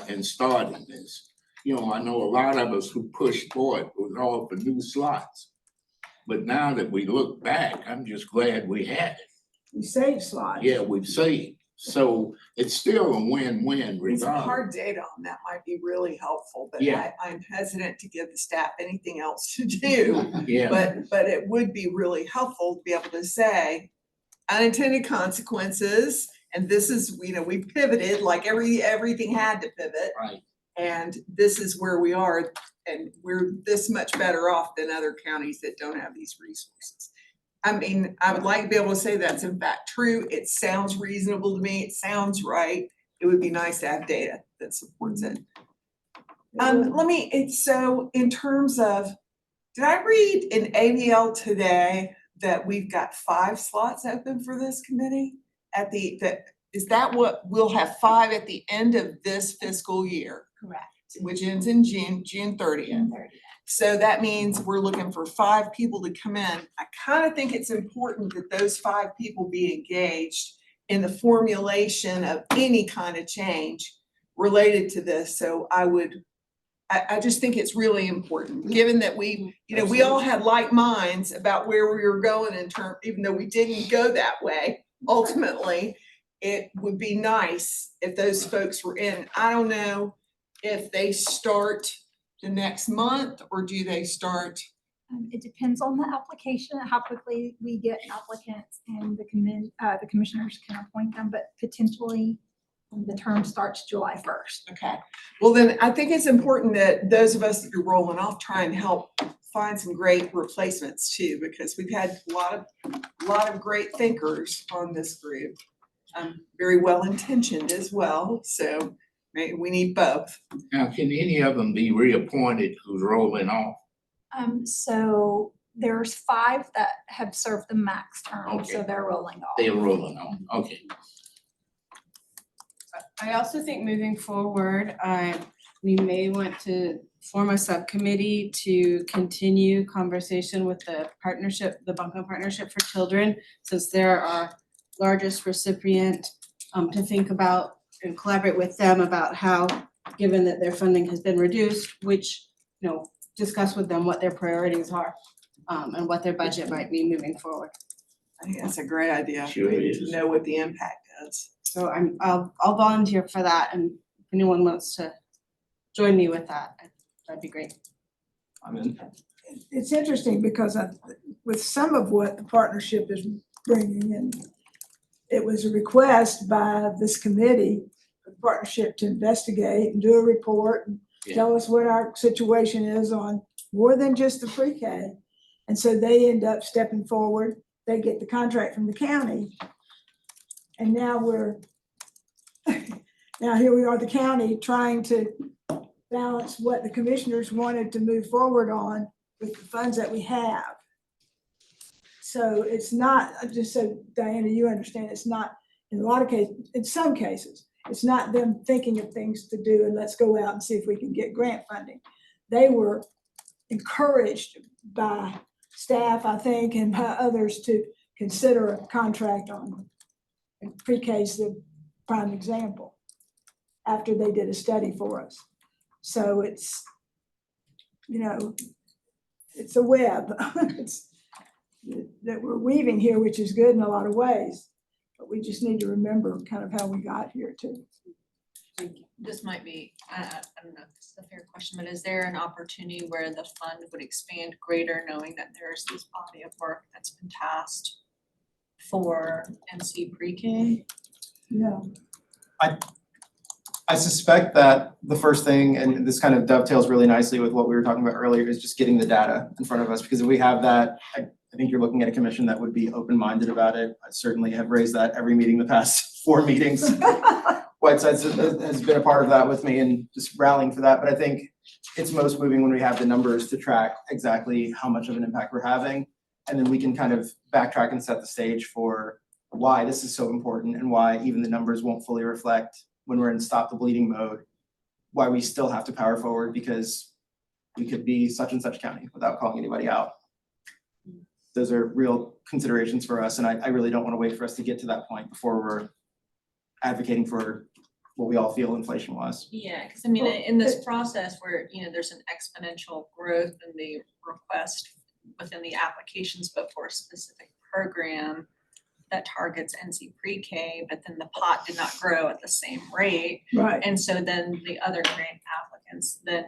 S15: in starting this. You know, I know a lot of us who pushed for it was all for new slots. But now that we look back, I'm just glad we had it.
S14: We save slots.
S15: Yeah, we've saved. So it's still a win-win
S3: Some
S15: regardless.
S3: hard data on that might be really helpful, but
S15: Yeah.
S3: I'm hesitant to give the staff anything else to do.
S15: Yeah,
S3: But it would be really helpful to be able to say unintended consequences, and this is, you know, we pivoted, like everything had to pivot.
S15: right.
S3: And this is where we are, and we're this much better off than other counties that don't have these resources. I mean, I would like to be able to say that's in fact true. It sounds reasonable to me. It sounds right. It would be nice to have data that supports it. So in terms of, did I read in ABL today that we've got 5 slots open for this committee? Is that what, we'll have 5 at the end of this fiscal year?
S5: Correct.
S3: Which ends in June 30th. So that means we're looking for 5 people to come in. I kind of think it's important that those 5 people be engaged in the formulation of any kind of change related to this. So I would I just think it's really important, given that we, you know, we all had like minds about where we were going in term, even though we didn't go that way. Ultimately, it would be nice if those folks were in. I don't know if they start the next month or do they start?
S5: It depends on the application, how quickly we get applicants and the commissioners can appoint them, but potentially the term starts July 1st.
S3: Okay, well then I think it's important that those of us that are rolling off try and help find some great replacements too, because we've had a lot of great thinkers on this group. Very well intentioned as well, so we need both.
S15: Now, can any of them be reappointed who's rolling off?
S5: So there's 5 that have served the max term, so
S15: Okay.
S5: they're rolling off.
S15: They're rolling off, okay.
S16: I also think moving forward, we may want to form a subcommittee to continue conversation with the partnership, the Buncombe Partnership for Children, since they're our largest recipient, to think about and collaborate with them about how, given that their funding has been reduced, which, discuss with them what their priorities are, and what their budget might be moving forward.
S3: I think that's a great idea.
S15: Sure
S3: We need
S15: is.
S3: to know what the impact is.
S16: So I'll volunteer for that, and if anyone wants to join me with that, that'd be great.
S1: I'm in.
S14: It's interesting because with some of what the partnership is bringing in, it was a request by this committee, the partnership, to investigate and do a report and tell us what our situation is on more than just the pre-K. And so they end up stepping forward, they get the contract from the county. And now here we are, the county, trying to balance what the commissioners wanted to move forward on with the funds that we have. So it's not, just so Diana, you understand, it's not, in a lot of cases, in some cases, it's not them thinking of things to do and let's go out and see if we can get grant funding. They were encouraged by staff, I think, and by others to consider a contract on pre-K is the prime example, after they did a study for us. So it's, it's a web. It's that we're weaving here, which is good in a lot of ways, but we just need to remember kind of how we got here too.
S10: This might be, I don't know if this is a fair question, but is there an opportunity where the fund would expand greater, knowing that there's this body of work that's been tasked for NC pre-K?
S14: Yeah.
S1: I suspect that the first thing, and this kind of dovetails really nicely with what we were talking about earlier, is just getting the data in front of us, because if we have that, I think you're looking at a commission that would be open-minded about it. I certainly have raised that every meeting the past 4 meetings. Whiteside's has been a part of that with me and just rallying for that, but I think it's most moving when we have the numbers to track exactly how much of an impact we're having, and then we can kind of backtrack and set the stage for why this is so important and why even the numbers won't fully reflect when we're in stop the bleeding mode, why we still have to power forward because we could be such and such county without calling anybody out. Those are real considerations for us, and I really don't want to wait for us to get to that point before we're advocating for what we all feel inflation was.
S10: Yeah, because I mean, in this process where, there's an exponential growth in the request within the applications, but for a specific program that targets NC pre-K, but then the pot did not grow at the same rate.
S14: Right.
S10: And so then the other grant applicants then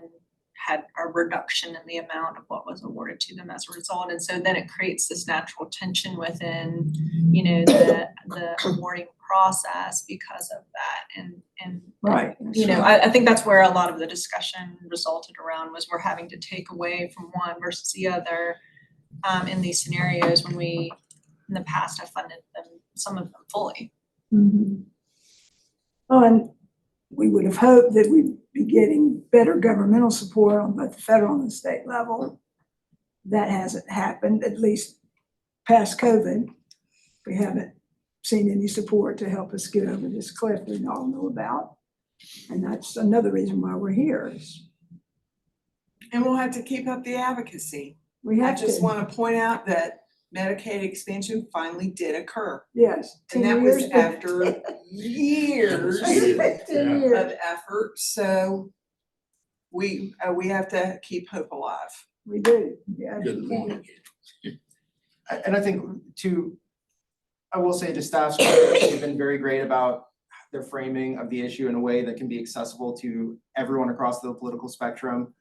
S10: had a reduction in the amount of what was awarded to them as a result. And so then it creates this natural tension within, the awarding process because of that. And
S14: Right.
S10: I think that's where a lot of the discussion resulted around, was we're having to take away from one versus the other in these scenarios when we, in the past, have funded them, some of them fully.
S14: Mhm. Oh, and we would have hoped that we'd be getting better governmental support on both the federal and the state level. That hasn't happened, at least past COVID. We haven't seen any support to help us get over this cliff we all know about. And that's another reason why we're here.
S3: And we'll have to keep up the advocacy.
S14: We
S3: I
S14: have to.
S3: just want to point out that Medicaid expansion finally did occur.
S14: Yes.
S3: And
S14: 10
S3: that was
S14: years.
S3: after years
S14: 10 years.
S3: of effort, so we have to keep hope alive.
S14: We do, yeah.
S15: Good morning.
S1: And I think I will say to staff, they've been very great about their framing of the issue in a way that can be accessible to everyone across the political spectrum.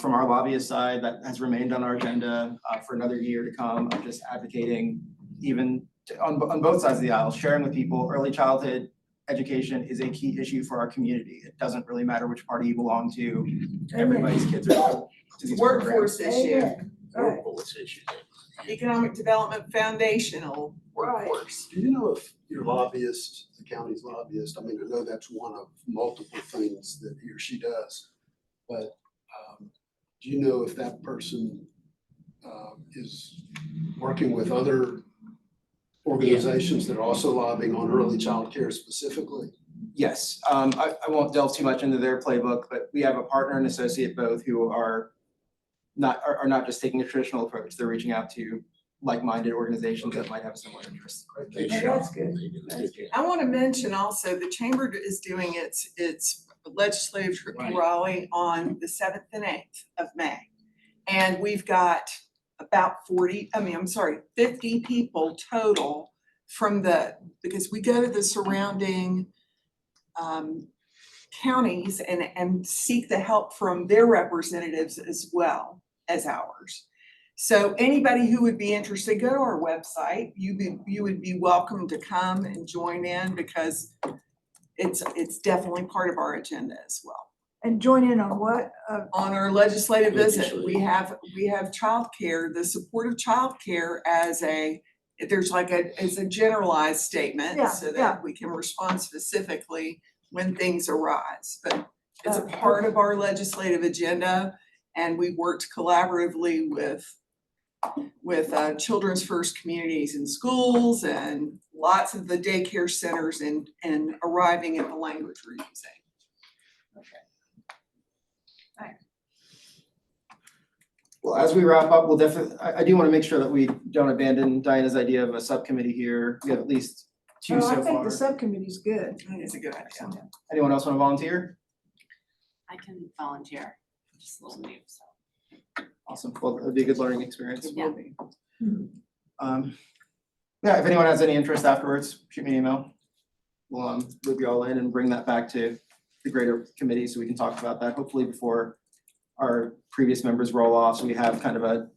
S1: From our lobbyist side, that has remained on our agenda for another year to come, of just advocating on both sides of the aisle, sharing with people, early childhood education is a key issue for our community. It doesn't really matter which party you belong to. Everybody's kids are to these programs.
S3: Workforce issue,
S14: Amen. Right.
S15: Workforce issue.
S3: economic development foundational workforce.
S4: Do you know if your lobbyist, the county's lobbyist, I mean, I know that's one of multiple things that he or she does, but do you know if that person is working with other organizations that are also lobbying on early child care specifically?
S1: Yes, I won't delve too much into their playbook, but we have a partner and associate both who are not just taking a traditional approach. They're reaching out to like-minded organizations that might have similar interests.
S15: They
S14: Yeah,
S15: sharp.
S14: that's good.
S15: They do.
S14: That's good.
S3: I want to mention also, the chamber is doing its legislative trip to
S15: Right.
S3: Raleigh on the 7th and 8th of May. And we've got about 50 people total because we go to the surrounding counties and seek the help from their representatives as well as ours. So anybody who would be interested, go to our website. You would be welcome to come and join in, because it's definitely part of our agenda as well.
S14: And join in on what?
S3: On our legislative visit,
S15: Legislative.
S3: we have childcare, the supportive childcare as a generalized statement,
S14: Yeah,
S3: so
S14: yeah.
S3: that we can respond specifically when things arise. But it's a
S14: Okay.
S3: part of our legislative agenda, and we worked collaboratively with Children's First Communities in schools and lots of the daycare centers and arriving at the language we're using.
S1: Well, as we wrap up, we'll definitely, I do want to make sure that we don't abandon Diana's idea of a subcommittee here. We have at least two
S14: Oh,
S1: so
S14: I think
S1: far.
S14: the subcommittee's good.
S3: I think it's a good idea.
S1: Anyone else want to volunteer?
S2: I can volunteer, just a little new, so.
S1: Awesome. Well, it'd be a good learning experience.
S3: It will be.
S1: Yeah, if anyone has any interest afterwards, shoot me an email. We'll loop you all in and bring that back to the greater committee so we can talk about that, hopefully before our previous members roll off. So we have kind of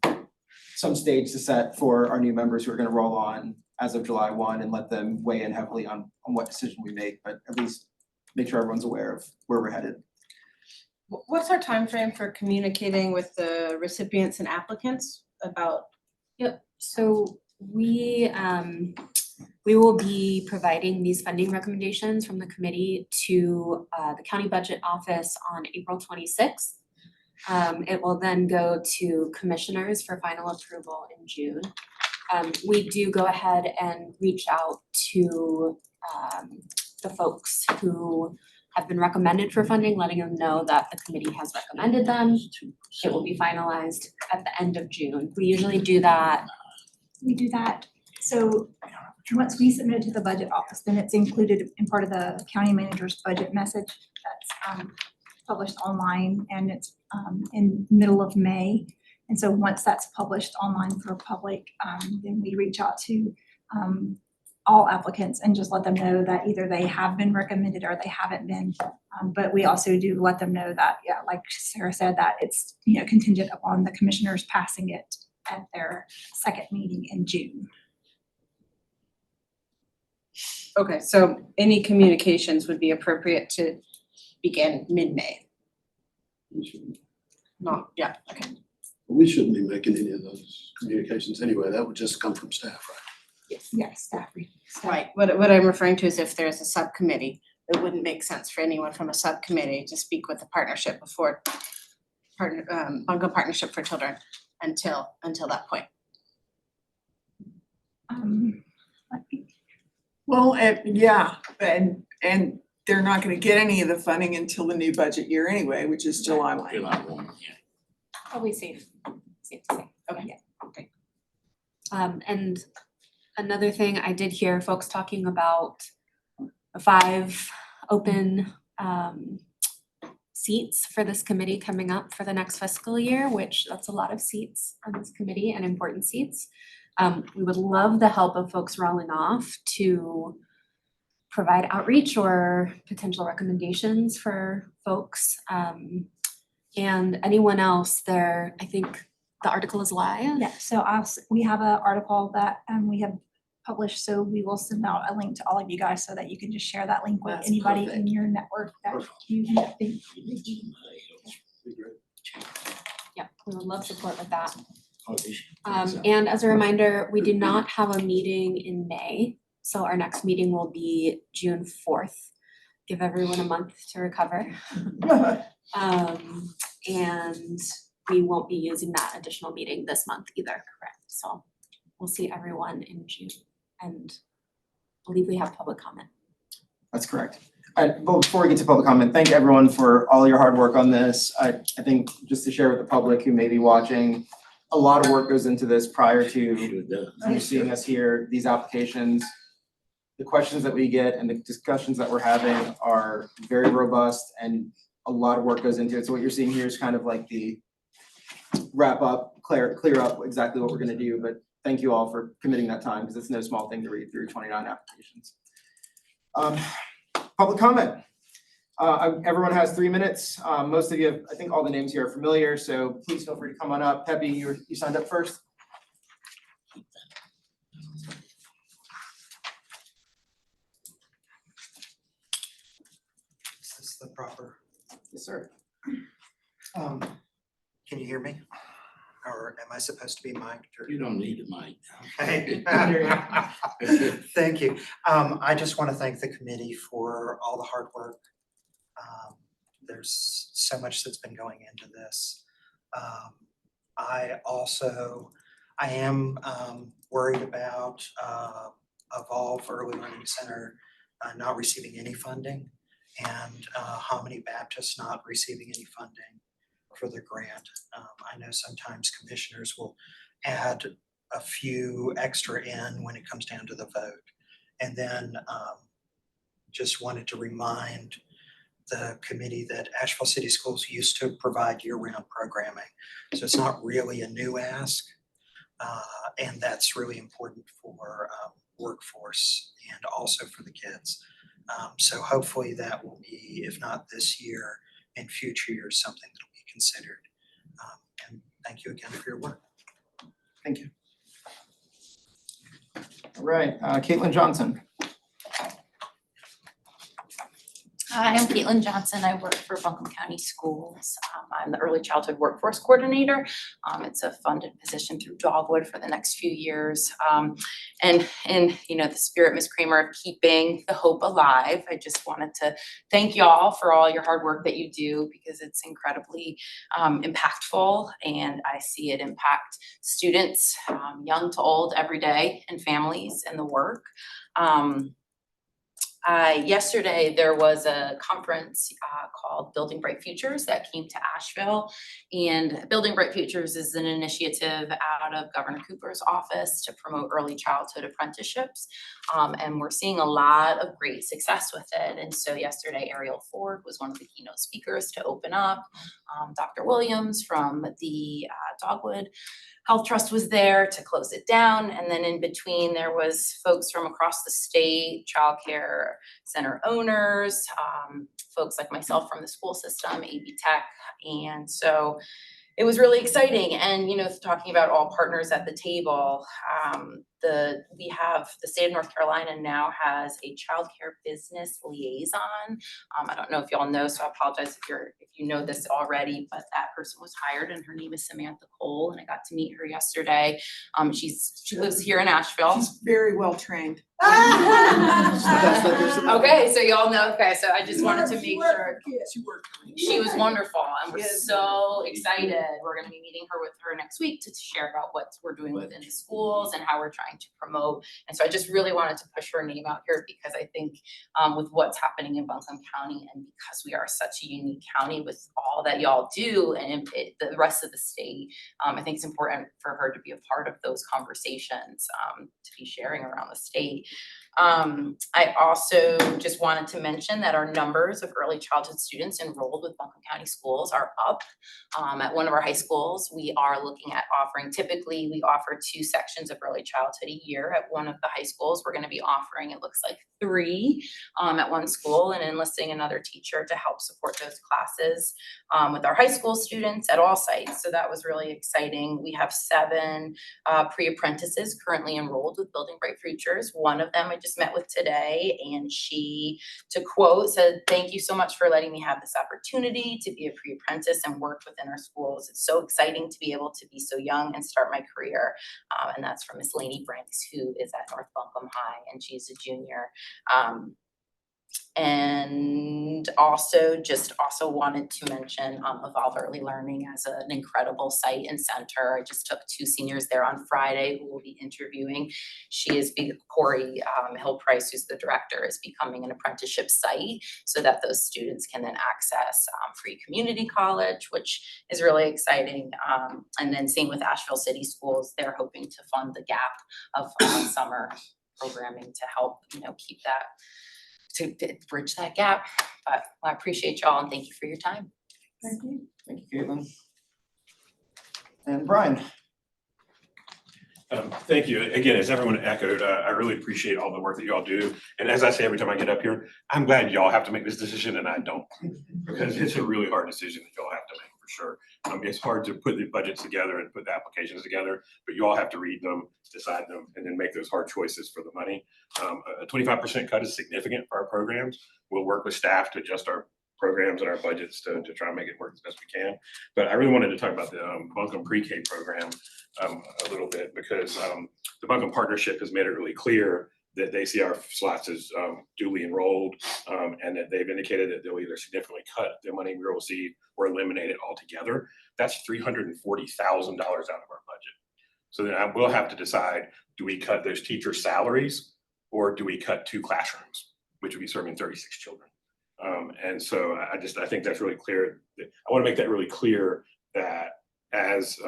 S1: some stage to set for our new members who are gonna roll on as of July 1 and let them weigh in heavily on what decision we make, but at least make sure everyone's aware of where we're headed.
S16: What's our time frame for communicating with the recipients and applicants about?
S8: Yep, so we will be providing these funding recommendations from the committee to the county budget office on April 26th. It will then go to commissioners for final approval in June. We do go ahead and reach out to the folks who have been recommended for funding, letting them know that the committee has recommended them. It will be finalized at the end of June. We usually do that.
S5: We do that. So once we submit it to the budget office, then it's included in part of the county manager's budget message that's published online, and it's in middle of May. And so once that's published online for public, then we reach out to all applicants and just let them know that either they have been recommended or they haven't been. But we also do let them know that, yeah, like Sarah said, that it's, contingent upon the commissioners passing it at their second meeting in June.
S16: Okay, so any communications would be appropriate to begin mid-May? Not, yeah, okay.
S4: We shouldn't be making any of those communications anyway. That would just come from staff, right?
S5: Yes, staff.
S16: Right, what I'm referring to is if there's a subcommittee, it wouldn't make sense for anyone from a subcommittee to speak with the partnership before Bunco Partnership for Children until that point.
S3: Well, yeah, and they're not gonna get any of the funding until the new budget year anyway, which is July 1.
S15: July 1, yeah.
S8: Probably safe to say. Okay, yeah, okay. And another thing, I did hear folks talking about 5 open seats for this committee coming up for the next fiscal year, which that's a lot of seats on this committee and important seats. We would love the help of folks rolling off to provide outreach or potential recommendations for folks. And anyone else there, I think the article is live.
S5: Yeah, so we have an article that we have published, so we will send out a link to all of you guys so that you can just share that link with
S3: That's
S5: anybody
S3: perfect.
S5: in your network that you think.
S8: Yeah, we would love support with that. And as a reminder, we do not have a meeting in May, so our next meeting will be June 4th. Give everyone a month to recover. And we won't be using that additional meeting this month either, correct? So we'll see everyone in June, and I believe we have public comment.
S1: That's correct. But before we get to public comment, thank everyone for all your hard work on this. I think just to share with the public who may be watching, a lot of work goes into this prior to you seeing us here, these applications. The questions that we get and the discussions that we're having are very robust and a lot of work goes into it. So what you're seeing here is kind of like the wrap up, clear up exactly what we're gonna do. But thank you all for committing that time because it's no small thing to read through 29 applications. Public comment. Everyone has 3 minutes. Most of you, I think all the names here are familiar, so please feel free to come on up. Peppy, you signed up first.
S17: Is this the proper?
S1: Yes, sir.
S17: Can you hear me? Or am I supposed to be mic'd or?
S15: You don't need a mic.
S17: Okay. Thank you. I just want to thank the committee for all the hard work. There's so much that's been going into this. I am worried about Evolve Early Learning Center not receiving any funding and Hominy Baptist not receiving any funding for the grant. I know sometimes commissioners will add a few extra in when it comes down to the vote. And then just wanted to remind the committee that Asheville City Schools used to provide year-round programming. So it's not really a new ask. And that's really important for workforce and also for the kids. So hopefully that will be, if not this year, in future years, something that will be considered. And thank you again for your work.
S1: Thank you. All right, Caitlin Johnson.
S18: Hi, I'm Caitlin Johnson. I work for Buncombe County Schools. I'm the Early Childhood Workforce Coordinator. It's a funded position through Dogwood for the next few years. And in the spirit, Ms. Kramer, of keeping the hope alive, I just wanted to thank y'all for all your hard work that you do because it's incredibly impactful, and I see it impact students, young to old, every day, and families and the work. Yesterday, there was a conference called Building Bright Futures that came to Asheville. And Building Bright Futures is an initiative out of Governor Cooper's office to promote early childhood apprenticeships. And we're seeing a lot of great success with it. And so yesterday, Ariel Ford was one of the keynote speakers to open up. Dr. Williams from the Dogwood Health Trust was there to close it down. And then in between, there was folks from across the state, childcare center owners, folks like myself from the school system, AB Tech. And so it was really exciting. And, talking about all partners at the table, we have the state of North Carolina now has a childcare business liaison. I don't know if y'all know, so I apologize if you know this already, but that person was hired and her name is Samantha Cole, and I got to meet her yesterday. She lives here in Asheville.
S3: She's very well trained.
S18: Okay, so y'all know, okay, so I just wanted to make sure. She was wonderful, and we're so excited. We're gonna be meeting with her next week to share about what we're doing within the schools and how we're trying to promote. And so I just really wanted to push her name out here because I think with what's happening in Buncombe County, and because we are such a unique county with all that y'all do and the rest of the state, I think it's important for her to be a part of those conversations, to be sharing around the state. I also just wanted to mention that our numbers of early childhood students enrolled with Buncombe County Schools are up. At one of our high schools, we are looking at offering, typically we offer 2 sections of early childhood a year. At one of the high schools, we're gonna be offering, it looks like 3 at one school, and enlisting another teacher to help support those classes with our high school students at all sites. So that was really exciting. We have 7 pre-apprentices currently enrolled with Building Bright Futures. One of them I just met with today, and she, to quote, said, "Thank you so much for letting me have this opportunity to be a pre-apprentice and work within our schools. It's so exciting to be able to be so young and start my career." And that's from Miss Lainey Branks, who is at North Buncombe High, and she's a junior. And also wanted to mention Evolve Early Learning as an incredible site and center. I just took 2 seniors there on Friday who will be interviewing. Corey Hill Price, who's the director, is becoming an apprenticeship site so that those students can then access free community college, which is really exciting. And then same with Asheville City Schools, they're hoping to fund the gap of summer programming to help, keep that, to bridge that gap. But I appreciate y'all and thank you for your time.
S14: Thank you.
S1: Thank you, Caitlin. And Brian.
S19: Thank you. Again, as everyone echoed, I really appreciate all the work that y'all do. And as I say every time I get up here, I'm glad y'all have to make this decision and I don't, because it's a really hard decision that y'all have to make for sure. It's hard to put the budgets together and put the applications together, but you all have to read them, decide them, and then make those hard choices for the money. A 25% cut is significant for our programs. We'll work with staff to adjust our programs and our budgets to try and make it work as best we can. But I really wanted to talk about the Buncombe Pre-K program a little bit, because the Buncombe Partnership has made it really clear that they see our slots as duly enrolled, and that they've indicated that they'll either significantly cut the money we receive or eliminate it altogether. That's $340,000 out of our budget. So then I will have to decide, do we cut those teacher salaries or do we cut 2 classrooms, which would be serving 36 children? And so I think that's really clear. I want to make that really clear that as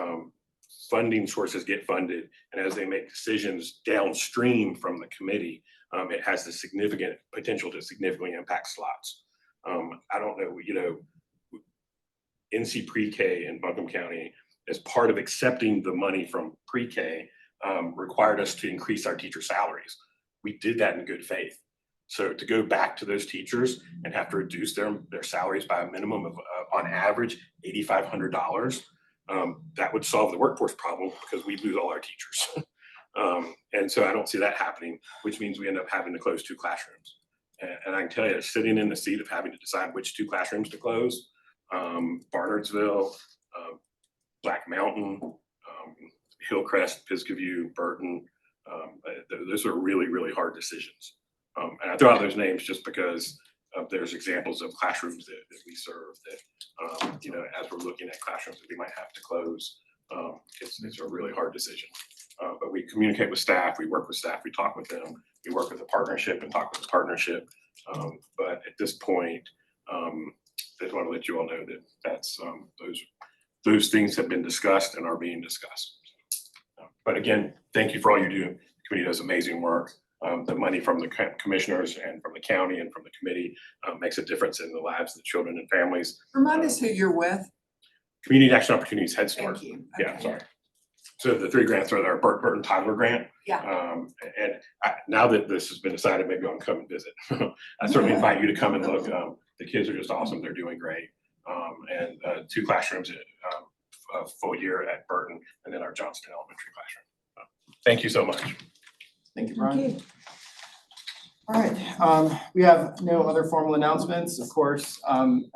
S19: funding sources get funded and as they make decisions downstream from the committee, it has the significant potential to significantly impact slots. I don't know, NC Pre-K in Buncombe County, as part of accepting the money from Pre-K, required us to increase our teacher salaries. We did that in good faith. So to go back to those teachers and have to reduce their salaries by a minimum of, on average, $8,500, that would solve the workforce problem because we lose all our teachers. And so I don't see that happening, which means we end up having to close 2 classrooms. And I can tell you, sitting in the seat of having to decide which 2 classrooms to close, Barnardsville, Black Mountain, Hillcrest, Piscataway, Burton, those are really, really hard decisions. And I throw out those names just because there's examples of classrooms that we serve that, as we're looking at classrooms that we might have to close, it's a really hard decision. But we communicate with staff, we work with staff, we talk with them, we work with the partnership and talk with the partnership. But at this point, I just want to let you all know that that's those things have been discussed and are being discussed. But again, thank you for all you do. The committee does amazing work. The money from the commissioners and from the county and from the committee makes a difference in the lives of the children and families.
S3: Remind us who you're with.
S19: Community Action Opportunities Head Start.
S3: Thank you.
S19: Yeah,
S3: Okay.
S19: sorry. So the 3 grants are our Burton Tyler grant.
S3: Yeah.
S19: And now that this has been decided, maybe I'll come and visit. I certainly invite you to come and look. The kids are just awesome. They're doing great. And 2 classrooms, a full year at Burton, and then our Johnston Elementary classroom. Thank you so much.
S1: Thank you, Brian. All right, we have no other formal announcements. Of course,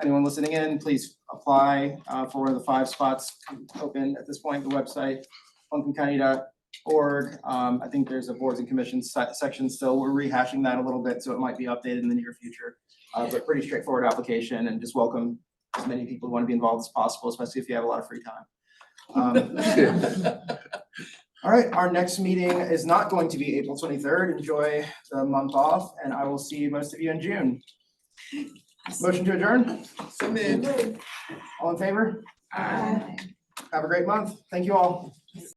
S1: anyone listening in, please apply for one of the 5 spots open at this point. The website, buncombecounty.org. I think there's a boards and commissions section still. We're rehashing that a little bit, so it might be updated in the near future. But pretty straightforward application, and just welcome as many people who want to be involved as possible, especially if you have a lot of free time. All right, our next meeting is not going to be April 23rd. Enjoy the month off, and I will see most of you in June. Motion to adjourn?
S3: So moved.
S1: All in favor?
S3: Aye.
S1: Have a great month. Thank you all.